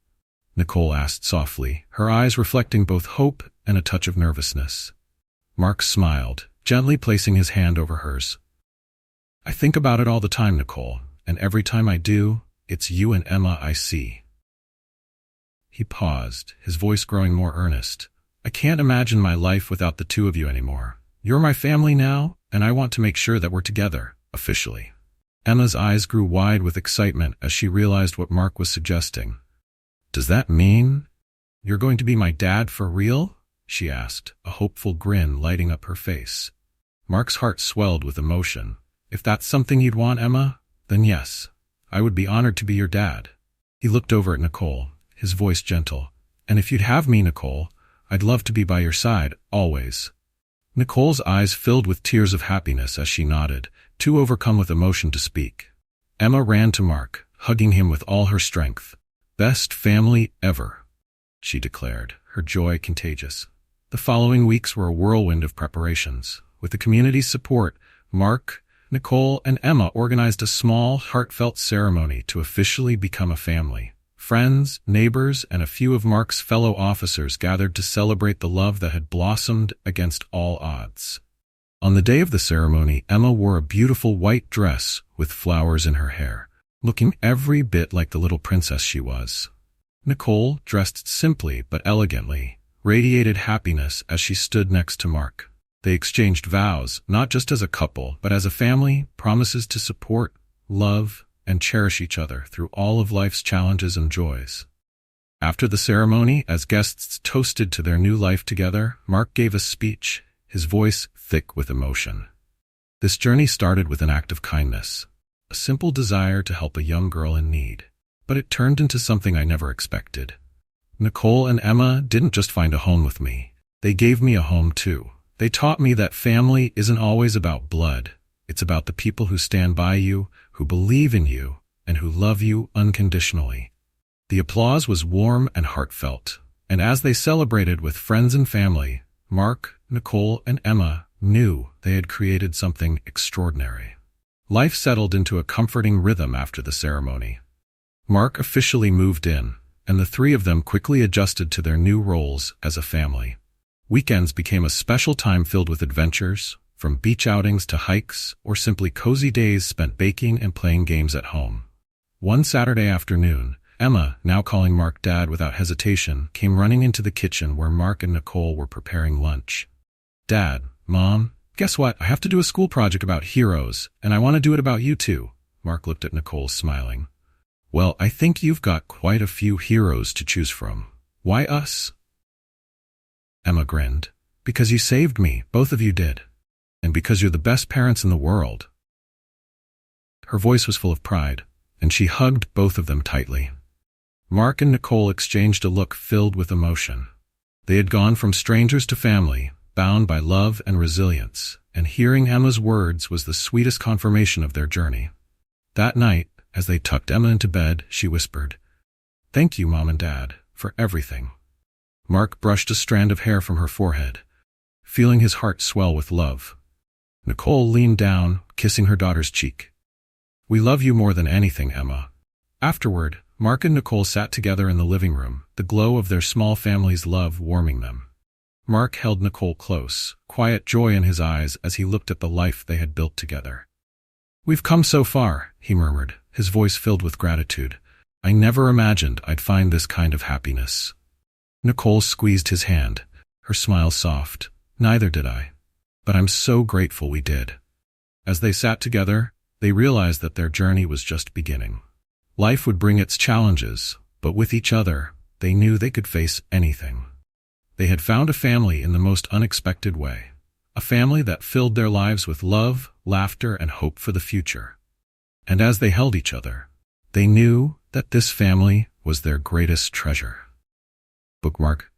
Nicole asked softly, her eyes reflecting both hope and a touch of nervousness. Mark smiled, gently placing his hand over hers. I think about it all the time, Nicole, and every time I do, it's you and Emma I see. He paused, his voice growing more earnest. I can't imagine my life without the two of you anymore. You're my family now, and I want to make sure that we're together, officially. Emma's eyes grew wide with excitement as she realized what Mark was suggesting. Does that mean you're going to be my dad for real? She asked, a hopeful grin lighting up her face. Mark's heart swelled with emotion. If that's something you'd want, Emma, then yes, I would be honored to be your dad. He looked over at Nicole, his voice gentle. And if you'd have me, Nicole, I'd love to be by your side, always. Nicole's eyes filled with tears of happiness as she nodded, too overcome with emotion to speak. Emma ran to Mark, hugging him with all her strength. Best family ever, she declared, her joy contagious. The following weeks were a whirlwind of preparations. With the community's support, Mark, Nicole, and Emma organized a small, heartfelt ceremony to officially become a family. Friends, neighbors, and a few of Mark's fellow officers gathered to celebrate the love that had blossomed against all odds. On the day of the ceremony, Emma wore a beautiful white dress with flowers in her hair, looking every bit like the little princess she was. Nicole, dressed simply but elegantly, radiated happiness as she stood next to Mark. They exchanged vows, not just as a couple, but as a family, promises to support, love, and cherish each other through all of life's challenges and joys. After the ceremony, as guests toasted to their new life together, Mark gave a speech, his voice thick with emotion. This journey started with an act of kindness, a simple desire to help a young girl in need. But it turned into something I never expected. Nicole and Emma didn't just find a home with me. They gave me a home too. They taught me that family isn't always about blood. It's about the people who stand by you, who believe in you, and who love you unconditionally. The applause was warm and heartfelt, and as they celebrated with friends and family, Mark, Nicole, and Emma knew they had created something extraordinary. Life settled into a comforting rhythm after the ceremony. Mark officially moved in, and the three of them quickly adjusted to their new roles as a family. Weekends became a special time filled with adventures, from beach outings to hikes, or simply cozy days spent baking and playing games at home. One Saturday afternoon, Emma, now calling Mark Dad without hesitation, came running into the kitchen where Mark and Nicole were preparing lunch. Dad, Mom, guess what? I have to do a school project about heroes, and I want to do it about you too. Mark looked at Nicole, smiling. Well, I think you've got quite a few heroes to choose from. Why us? Emma grinned. Because you saved me, both of you did. And because you're the best parents in the world. Her voice was full of pride, and she hugged both of them tightly. Mark and Nicole exchanged a look filled with emotion. They had gone from strangers to family, bound by love and resilience, and hearing Emma's words was the sweetest confirmation of their journey. That night, as they tucked Emma into bed, she whispered, "Thank you, Mom and Dad, for everything." Mark brushed a strand of hair from her forehead, feeling his heart swell with love. Nicole leaned down, kissing her daughter's cheek. "We love you more than anything, Emma." Afterward, Mark and Nicole sat together in the living room, the glow of their small family's love warming them. Mark held Nicole close, quiet joy in his eyes as he looked at the life they had built together. "We've come so far," he murmured, his voice filled with gratitude. "I never imagined I'd find this kind of happiness." Nicole squeezed his hand, her smile soft. "Neither did I. But I'm so grateful we did." As they sat together, they realized that their journey was just beginning. Life would bring its challenges, but with each other, they knew they could face anything. They had found a family in the most unexpected way, a family that filled their lives with love, laughter, and hope for the future. And as they held each other, they knew that this family was their greatest treasure. Bookmark.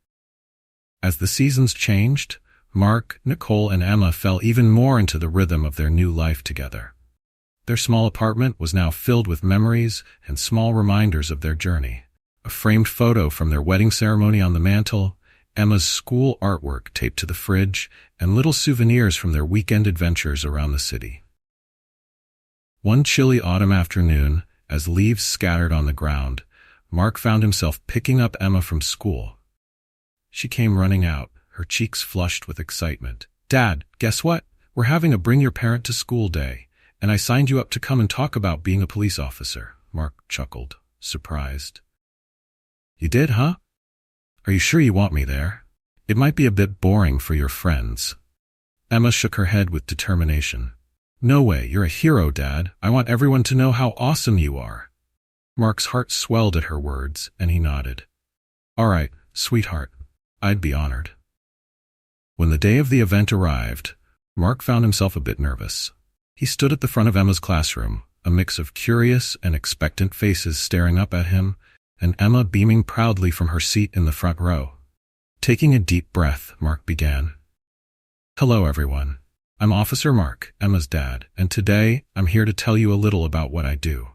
As the seasons changed, Mark, Nicole, and Emma fell even more into the rhythm of their new life together. Their small apartment was now filled with memories and small reminders of their journey. A framed photo from their wedding ceremony on the mantel, Emma's school artwork taped to the fridge, and little souvenirs from their weekend adventures around the city. One chilly autumn afternoon, as leaves scattered on the ground, Mark found himself picking up Emma from school. She came running out, her cheeks flushed with excitement. "Dad, guess what? We're having a bring your parent to school day. And I signed you up to come and talk about being a police officer. Mark chuckled, surprised. You did, huh? Are you sure you want me there? It might be a bit boring for your friends. Emma shook her head with determination. No way, you're a hero, Dad. I want everyone to know how awesome you are. Mark's heart swelled at her words, and he nodded. All right, sweetheart. I'd be honored. When the day of the event arrived, Mark found himself a bit nervous. He stood at the front of Emma's classroom, a mix of curious and expectant faces staring up at him, and Emma beaming proudly from her seat in the front row. Taking a deep breath, Mark began. Hello, everyone. I'm Officer Mark, Emma's dad, and today I'm here to tell you a little about what I do.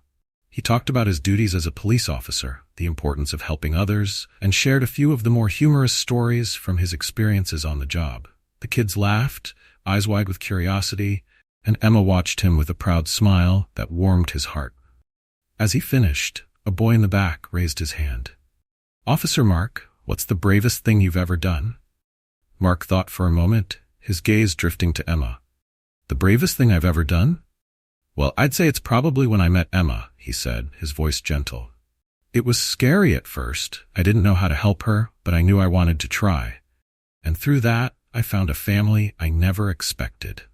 He talked about his duties as a police officer, the importance of helping others, and shared a few of the more humorous stories from his experiences on the job. The kids laughed, eyes wide with curiosity, and Emma watched him with a proud smile that warmed his heart. As he finished, a boy in the back raised his hand. Officer Mark, what's the bravest thing you've ever done? Mark thought for a moment, his gaze drifting to Emma. The bravest thing I've ever done? Well, I'd say it's probably when I met Emma, he said, his voice gentle. It was scary at first. I didn't know how to help her, but I knew I wanted to try. And through that, I found a family I never expected.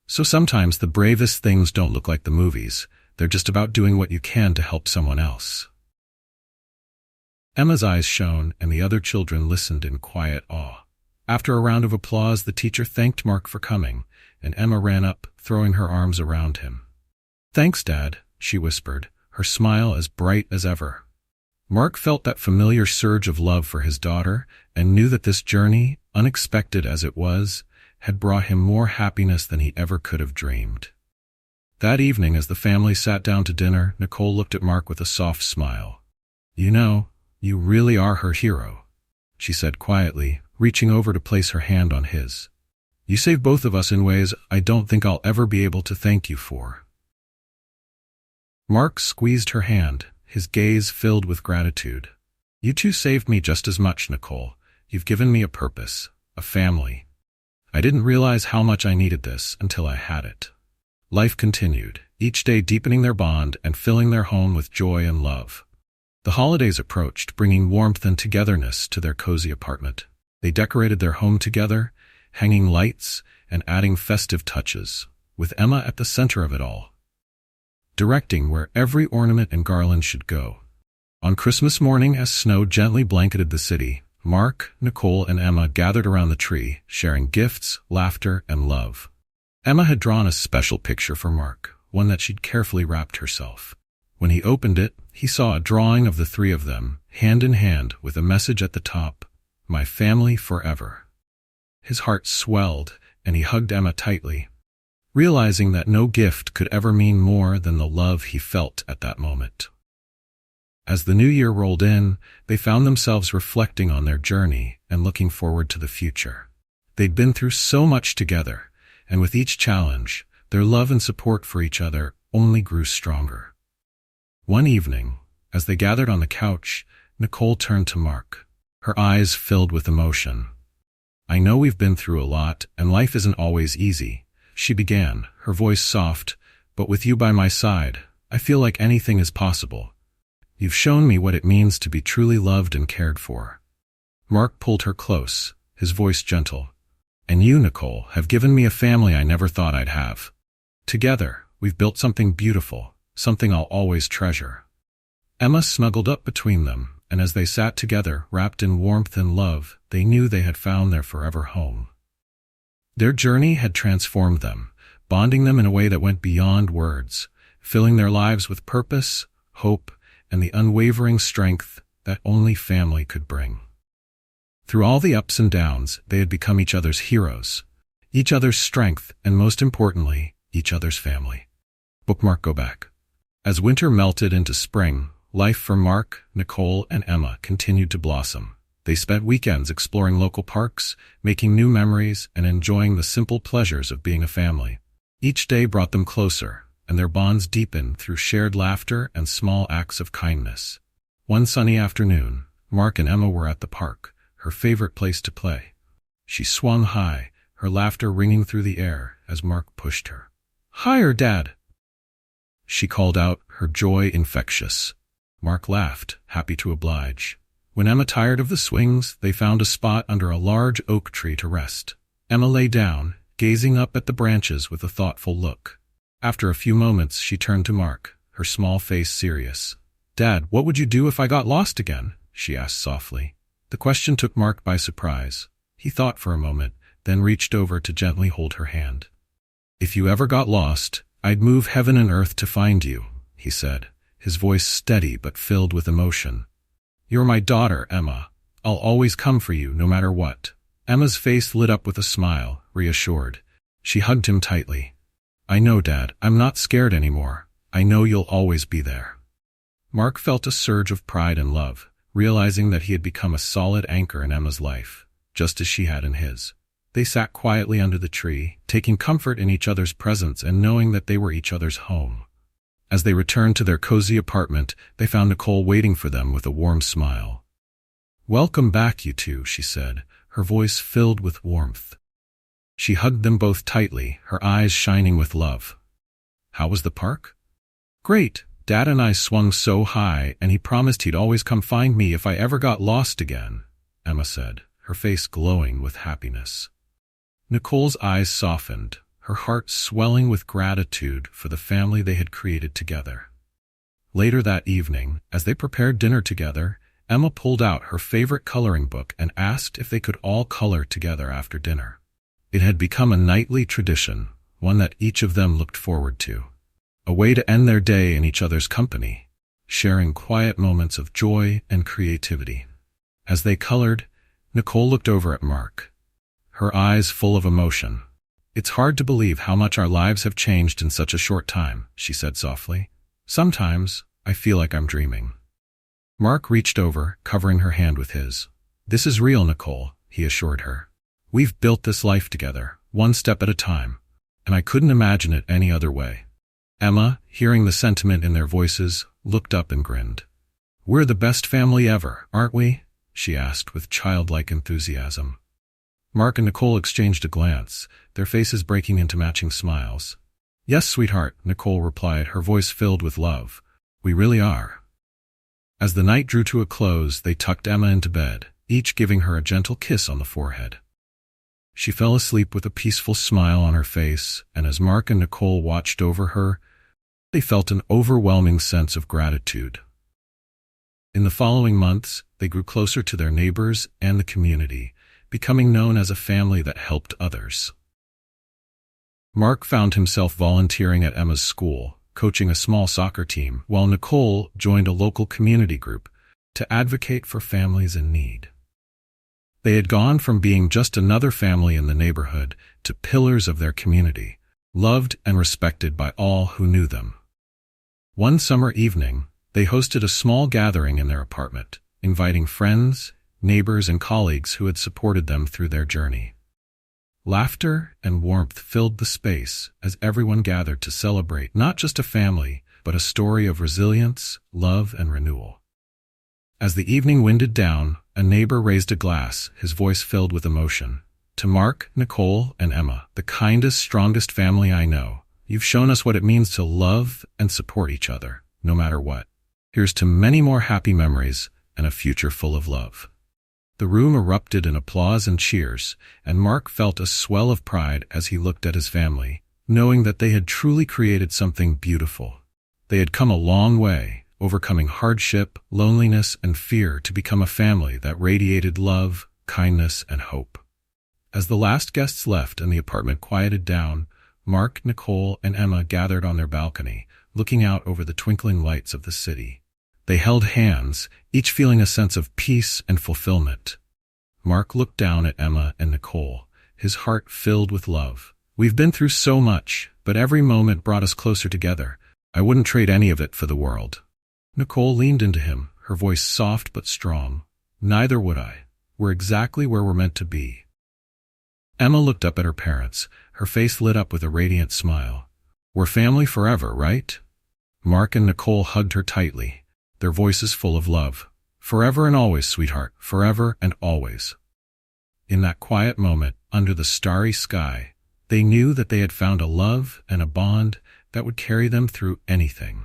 So sometimes the bravest things don't look like the movies. They're just about doing what you can to help someone else. Emma's eyes shone, and the other children listened in quiet awe. After a round of applause, the teacher thanked Mark for coming, and Emma ran up, throwing her arms around him. Thanks, Dad, she whispered, her smile as bright as ever. Mark felt that familiar surge of love for his daughter and knew that this journey, unexpected as it was, had brought him more happiness than he ever could have dreamed. That evening, as the family sat down to dinner, Nicole looked at Mark with a soft smile. You know, you really are her hero, she said quietly, reaching over to place her hand on his. You saved both of us in ways I don't think I'll ever be able to thank you for. Mark squeezed her hand, his gaze filled with gratitude. You two saved me just as much, Nicole. You've given me a purpose, a family. I didn't realize how much I needed this until I had it. Life continued, each day deepening their bond and filling their home with joy and love. The holidays approached, bringing warmth and togetherness to their cozy apartment. They decorated their home together, hanging lights and adding festive touches, with Emma at the center of it all, directing where every ornament and garland should go. On Christmas morning, as snow gently blanketed the city, Mark, Nicole, and Emma gathered around the tree, sharing gifts, laughter, and love. Emma had drawn a special picture for Mark, one that she'd carefully wrapped herself. When he opened it, he saw a drawing of the three of them, hand in hand, with a message at the top, "My family forever." His heart swelled, and he hugged Emma tightly, realizing that no gift could ever mean more than the love he felt at that moment. As the new year rolled in, they found themselves reflecting on their journey and looking forward to the future. They'd been through so much together, and with each challenge, their love and support for each other only grew stronger. One evening, as they gathered on the couch, Nicole turned to Mark, her eyes filled with emotion. I know we've been through a lot, and life isn't always easy, she began, her voice soft, but with you by my side, I feel like anything is possible. You've shown me what it means to be truly loved and cared for. Mark pulled her close, his voice gentle. And you, Nicole, have given me a family I never thought I'd have. Together, we've built something beautiful, something I'll always treasure. Emma snuggled up between them, and as they sat together, wrapped in warmth and love, they knew they had found their forever home. Their journey had transformed them, bonding them in a way that went beyond words, filling their lives with purpose, hope, and the unwavering strength that only family could bring. Through all the ups and downs, they had become each other's heroes, each other's strength, and most importantly, each other's family. Bookmark go back. As winter melted into spring, life for Mark, Nicole, and Emma continued to blossom. They spent weekends exploring local parks, making new memories, and enjoying the simple pleasures of being a family. Each day brought them closer, and their bonds deepened through shared laughter and small acts of kindness. One sunny afternoon, Mark and Emma were at the park, her favorite place to play. She swung high, her laughter ringing through the air as Mark pushed her. Higher, Dad! she called out, her joy infectious. Mark laughed, happy to oblige. When Emma tired of the swings, they found a spot under a large oak tree to rest. Emma lay down, gazing up at the branches with a thoughtful look. After a few moments, she turned to Mark, her small face serious. "Dad, what would you do if I got lost again?" she asked softly. The question took Mark by surprise. He thought for a moment, then reached over to gently hold her hand. "If you ever got lost, I'd move heaven and earth to find you," he said, his voice steady but filled with emotion. "You're my daughter, Emma. I'll always come for you, no matter what." Emma's face lit up with a smile, reassured. She hugged him tightly. "I know, Dad. I'm not scared anymore. I know you'll always be there." Mark felt a surge of pride and love, realizing that he had become a solid anchor in Emma's life, just as she had in his. They sat quietly under the tree, taking comfort in each other's presence and knowing that they were each other's home. As they returned to their cozy apartment, they found Nicole waiting for them with a warm smile. "Welcome back, you two," she said, her voice filled with warmth. She hugged them both tightly, her eyes shining with love. "How was the park?" "Great. Dad and I swung so high, and he promised he'd always come find me if I ever got lost again," Emma said, her face glowing with happiness. Nicole's eyes softened, her heart swelling with gratitude for the family they had created together. Later that evening, as they prepared dinner together, Emma pulled out her favorite coloring book and asked if they could all color together after dinner. It had become a nightly tradition, one that each of them looked forward to. A way to end their day in each other's company, sharing quiet moments of joy and creativity. As they colored, Nicole looked over at Mark, her eyes full of emotion. "It's hard to believe how much our lives have changed in such a short time," she said softly. "Sometimes I feel like I'm dreaming." Mark reached over, covering her hand with his. "This is real, Nicole," he assured her. "We've built this life together, one step at a time, and I couldn't imagine it any other way." Emma, hearing the sentiment in their voices, looked up and grinned. "We're the best family ever, aren't we?" she asked with childlike enthusiasm. Mark and Nicole exchanged a glance, their faces breaking into matching smiles. "Yes, sweetheart," Nicole replied, her voice filled with love. "We really are." As the night drew to a close, they tucked Emma into bed, each giving her a gentle kiss on the forehead. She fell asleep with a peaceful smile on her face, and as Mark and Nicole watched over her, they felt an overwhelming sense of gratitude. In the following months, they grew closer to their neighbors and the community, becoming known as a family that helped others. Mark found himself volunteering at Emma's school, coaching a small soccer team, while Nicole joined a local community group to advocate for families in need. They had gone from being just another family in the neighborhood to pillars of their community, loved and respected by all who knew them. One summer evening, they hosted a small gathering in their apartment, inviting friends, neighbors, and colleagues who had supported them through their journey. Laughter and warmth filled the space as everyone gathered to celebrate not just a family, but a story of resilience, love, and renewal. As the evening winded down, a neighbor raised a glass, his voice filled with emotion. "To Mark, Nicole, and Emma, the kindest, strongest family I know. You've shown us what it means to love and support each other, no matter what. Here's to many more happy memories and a future full of love." The room erupted in applause and cheers, and Mark felt a swell of pride as he looked at his family, knowing that they had truly created something beautiful. They had come a long way, overcoming hardship, loneliness, and fear to become a family that radiated love, kindness, and hope. As the last guests left and the apartment quieted down, Mark, Nicole, and Emma gathered on their balcony, looking out over the twinkling lights of the city. They held hands, each feeling a sense of peace and fulfillment. Mark looked down at Emma and Nicole, his heart filled with love. "We've been through so much, but every moment brought us closer together. I wouldn't trade any of it for the world." Nicole leaned into him, her voice soft but strong. "Neither would I. We're exactly where we're meant to be." Emma looked up at her parents, her face lit up with a radiant smile. "We're family forever, right?" Mark and Nicole hugged her tightly, their voices full of love. "Forever and always, sweetheart, forever and always." In that quiet moment, under the starry sky, they knew that they had found a love and a bond that would carry them through anything.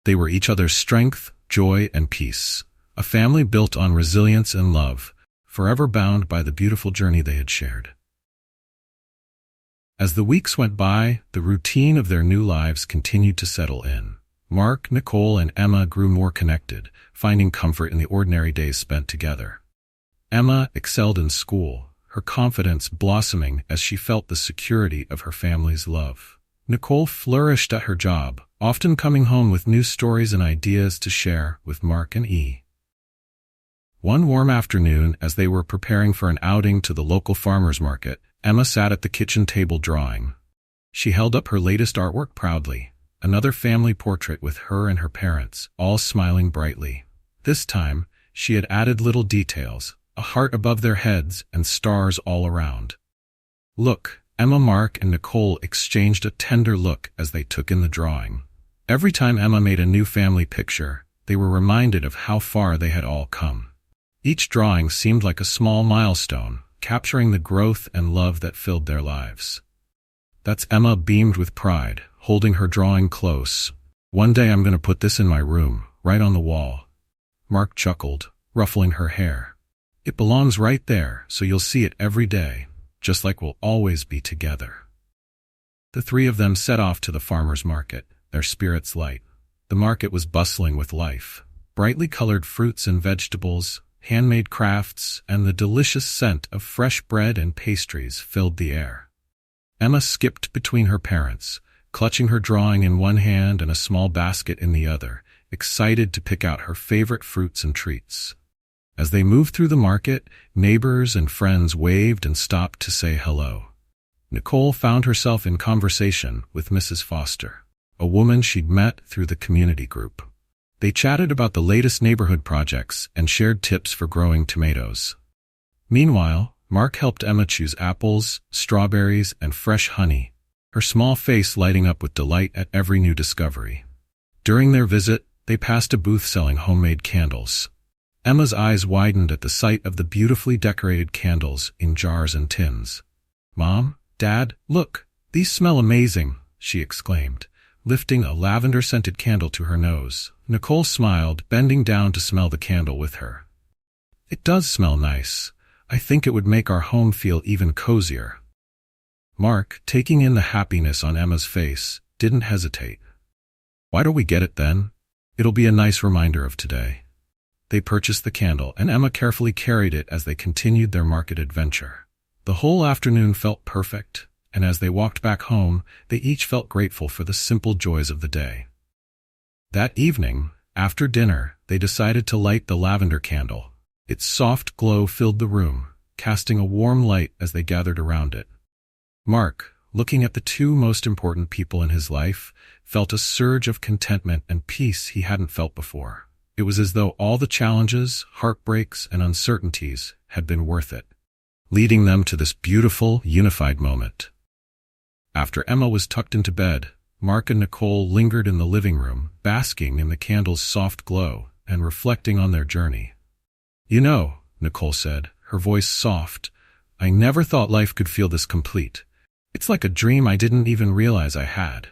They were each other's strength, joy, and peace, a family built on resilience and love, forever bound by the beautiful journey they had shared. As the weeks went by, the routine of their new lives continued to settle in. Mark, Nicole, and Emma grew more connected, finding comfort in the ordinary days spent together. Emma excelled in school, her confidence blossoming as she felt the security of her family's love. Nicole flourished at her job, often coming home with new stories and ideas to share with Mark and E. One warm afternoon, as they were preparing for an outing to the local farmer's market, Emma sat at the kitchen table drawing. She held up her latest artwork proudly, another family portrait with her and her parents, all smiling brightly. This time, she had added little details, a heart above their heads and stars all around. "Look," Emma, Mark, and Nicole exchanged a tender look as they took in the drawing. Every time Emma made a new family picture, they were reminded of how far they had all come. Each drawing seemed like a small milestone, capturing the growth and love that filled their lives. "That's," Emma beamed with pride, holding her drawing close. "One day I'm going to put this in my room, right on the wall." Mark chuckled, ruffling her hair. "It belongs right there, so you'll see it every day, just like we'll always be together." The three of them set off to the farmer's market, their spirits light. The market was bustling with life. Brightly colored fruits and vegetables, handmade crafts, and the delicious scent of fresh bread and pastries filled the air. Emma skipped between her parents, clutching her drawing in one hand and a small basket in the other, excited to pick out her favorite fruits and treats. As they moved through the market, neighbors and friends waved and stopped to say hello. Nicole found herself in conversation with Mrs. Foster, a woman she'd met through the community group. They chatted about the latest neighborhood projects and shared tips for growing tomatoes. Meanwhile, Mark helped Emma choose apples, strawberries, and fresh honey, her small face lighting up with delight at every new discovery. During their visit, they passed a booth selling homemade candles. Emma's eyes widened at the sight of the beautifully decorated candles in jars and tins. "Mom, Dad, look, these smell amazing," she exclaimed, lifting a lavender-scented candle to her nose. Nicole smiled, bending down to smell the candle with her. "It does smell nice. I think it would make our home feel even cozier." Mark, taking in the happiness on Emma's face, didn't hesitate. "Why don't we get it then? It'll be a nice reminder of today." They purchased the candle, and Emma carefully carried it as they continued their market adventure. The whole afternoon felt perfect, and as they walked back home, they each felt grateful for the simple joys of the day. That evening, after dinner, they decided to light the lavender candle. Its soft glow filled the room, casting a warm light as they gathered around it. Mark, looking at the two most important people in his life, felt a surge of contentment and peace he hadn't felt before. It was as though all the challenges, heartbreaks, and uncertainties had been worth it, leading them to this beautiful, unified moment. After Emma was tucked into bed, Mark and Nicole lingered in the living room, basking in the candle's soft glow and reflecting on their journey. "You know," Nicole said, her voice soft, "I never thought life could feel this complete. It's like a dream I didn't even realize I had."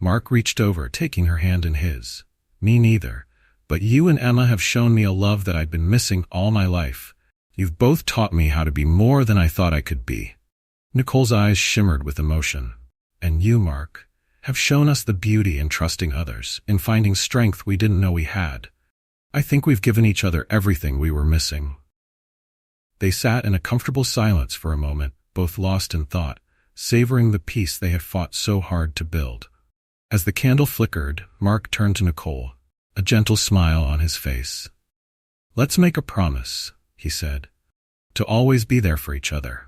Mark reached over, taking her hand in his. "Me neither, but you and Emma have shown me a love that I'd been missing all my life. You've both taught me how to be more than I thought I could be." Nicole's eyes shimmered with emotion. "And you, Mark, have shown us the beauty in trusting others, in finding strength we didn't know we had. I think we've given each other everything we were missing." They sat in a comfortable silence for a moment, both lost in thought, savoring the peace they had fought so hard to build. As the candle flickered, Mark turned to Nicole, a gentle smile on his face. "Let's make a promise," he said, "to always be there for each other.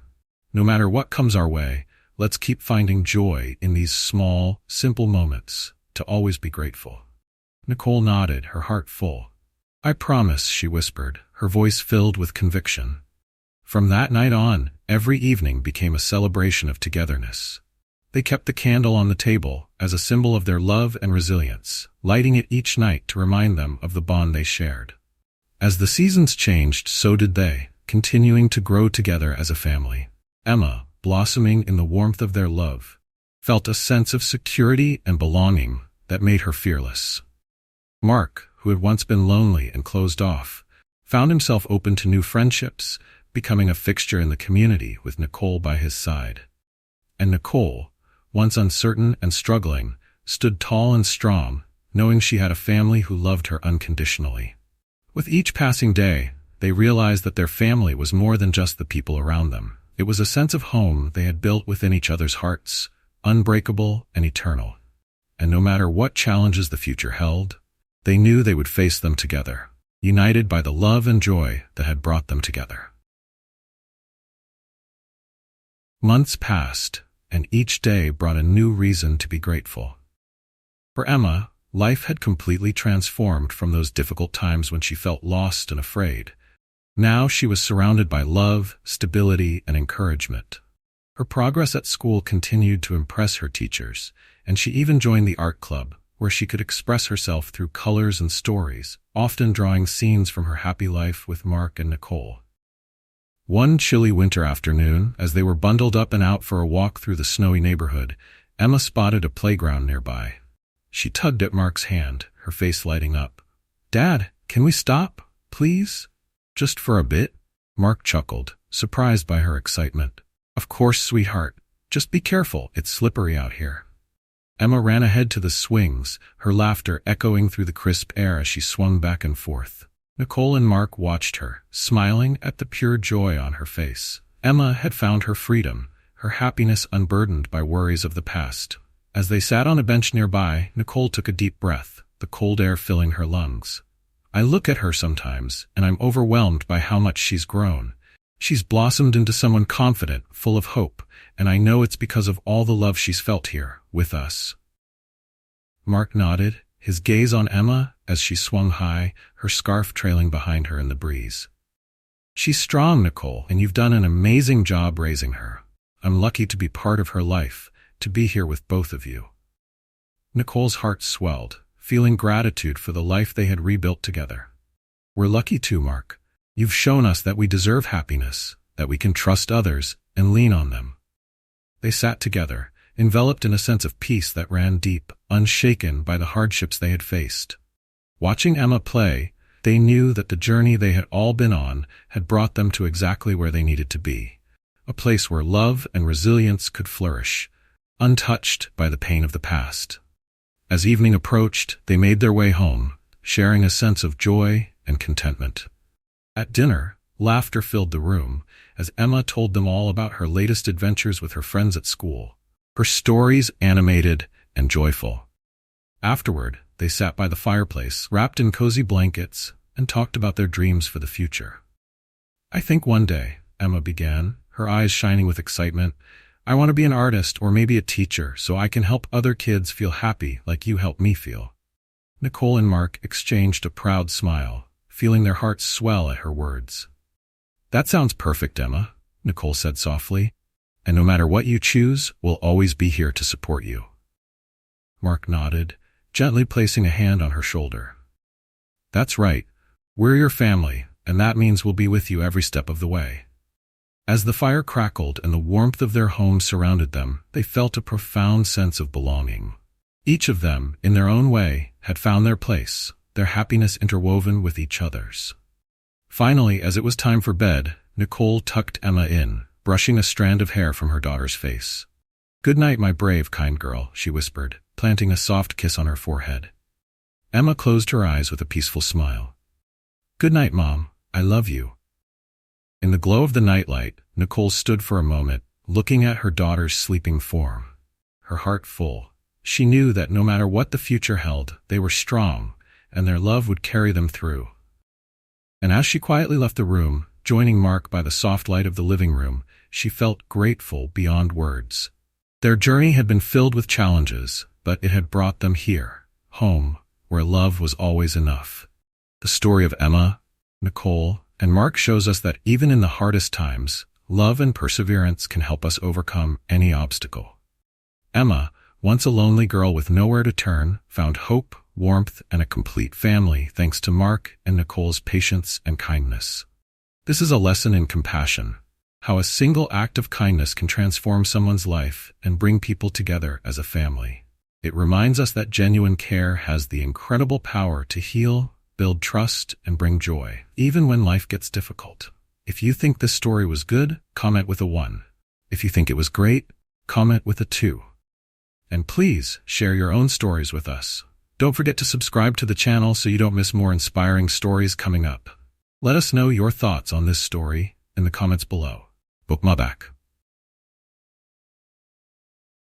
No matter what comes our way, let's keep finding joy in these small, simple moments, to always be grateful." Nicole nodded, her heart full. "I promise," she whispered, her voice filled with conviction. From that night on, every evening became a celebration of togetherness. They kept the candle on the table as a symbol of their love and resilience, lighting it each night to remind them of the bond they shared. As the seasons changed, so did they, continuing to grow together as a family. Emma, blossoming in the warmth of their love, felt a sense of security and belonging that made her fearless. Mark, who had once been lonely and closed off, found himself open to new friendships, becoming a fixture in the community with Nicole by his side. And Nicole, once uncertain and struggling, stood tall and strong, knowing she had a family who loved her unconditionally. With each passing day, they realized that their family was more than just the people around them. It was a sense of home they had built within each other's hearts, unbreakable and eternal. And no matter what challenges the future held, they knew they would face them together, united by the love and joy that had brought them together. Months passed, and each day brought a new reason to be grateful. For Emma, life had completely transformed from those difficult times when she felt lost and afraid. Now she was surrounded by love, stability, and encouragement. Her progress at school continued to impress her teachers, and she even joined the art club, where she could express herself through colors and stories, often drawing scenes from her happy life with Mark and Nicole. One chilly winter afternoon, as they were bundled up and out for a walk through the snowy neighborhood, Emma spotted a playground nearby. She tugged at Mark's hand, her face lighting up. "Dad, can we stop, please? Just for a bit?" Mark chuckled, surprised by her excitement. "Of course, sweetheart. Just be careful, it's slippery out here." Emma ran ahead to the swings, her laughter echoing through the crisp air as she swung back and forth. Nicole and Mark watched her, smiling at the pure joy on her face. Emma had found her freedom, her happiness unburdened by worries of the past. As they sat on a bench nearby, Nicole took a deep breath, the cold air filling her lungs. "I look at her sometimes, and I'm overwhelmed by how much she's grown. She's blossomed into someone confident, full of hope, and I know it's because of all the love she's felt here, with us." Mark nodded, his gaze on Emma as she swung high, her scarf trailing behind her in the breeze. "She's strong, Nicole, and you've done an amazing job raising her. I'm lucky to be part of her life, to be here with both of you." Nicole's heart swelled, feeling gratitude for the life they had rebuilt together. "We're lucky too, Mark. You've shown us that we deserve happiness, that we can trust others and lean on them." They sat together, enveloped in a sense of peace that ran deep, unshaken by the hardships they had faced. Watching Emma play, they knew that the journey they had all been on had brought them to exactly where they needed to be, a place where love and resilience could flourish, untouched by the pain of the past. As evening approached, they made their way home, sharing a sense of joy and contentment. At dinner, laughter filled the room as Emma told them all about her latest adventures with her friends at school, her stories animated and joyful. Afterward, they sat by the fireplace, wrapped in cozy blankets, and talked about their dreams for the future. "I think one day," Emma began, her eyes shining with excitement, "I want to be an artist or maybe a teacher so I can help other kids feel happy like you helped me feel." Nicole and Mark exchanged a proud smile, feeling their hearts swell at her words. "That sounds perfect, Emma," Nicole said softly, "and no matter what you choose, we'll always be here to support you." Mark nodded, gently placing a hand on her shoulder. "That's right. We're your family, and that means we'll be with you every step of the way." As the fire crackled and the warmth of their home surrounded them, they felt a profound sense of belonging. Each of them, in their own way, had found their place, their happiness interwoven with each other's. Finally, as it was time for bed, Nicole tucked Emma in, brushing a strand of hair from her daughter's face. "Good night, my brave, kind girl," she whispered, planting a soft kiss on her forehead. Emma closed her eyes with a peaceful smile. "Good night, Mom. I love you." In the glow of the nightlight, Nicole stood for a moment, looking at her daughter's sleeping form. Her heart full, she knew that no matter what the future held, they were strong, and their love would carry them through. And as she quietly left the room, joining Mark by the soft light of the living room, she felt grateful beyond words. Their journey had been filled with challenges, but it had brought them here, home, where love was always enough. The story of Emma, Nicole, and Mark shows us that even in the hardest times, love and perseverance can help us overcome any obstacle. Emma, once a lonely girl with nowhere to turn, found hope, warmth, and a complete family thanks to Mark and Nicole's patience and kindness. This is a lesson in compassion. How a single act of kindness can transform someone's life and bring people together as a family. It reminds us that genuine care has the incredible power to heal, build trust, and bring joy, even when life gets difficult. If you think this story was good, comment with a 1. If you think it was great, comment with a 2. And please, share your own stories with us. Don't forget to subscribe to the channel so you don't miss more inspiring stories coming up. Let us know your thoughts on this story in the comments below. Bookma back.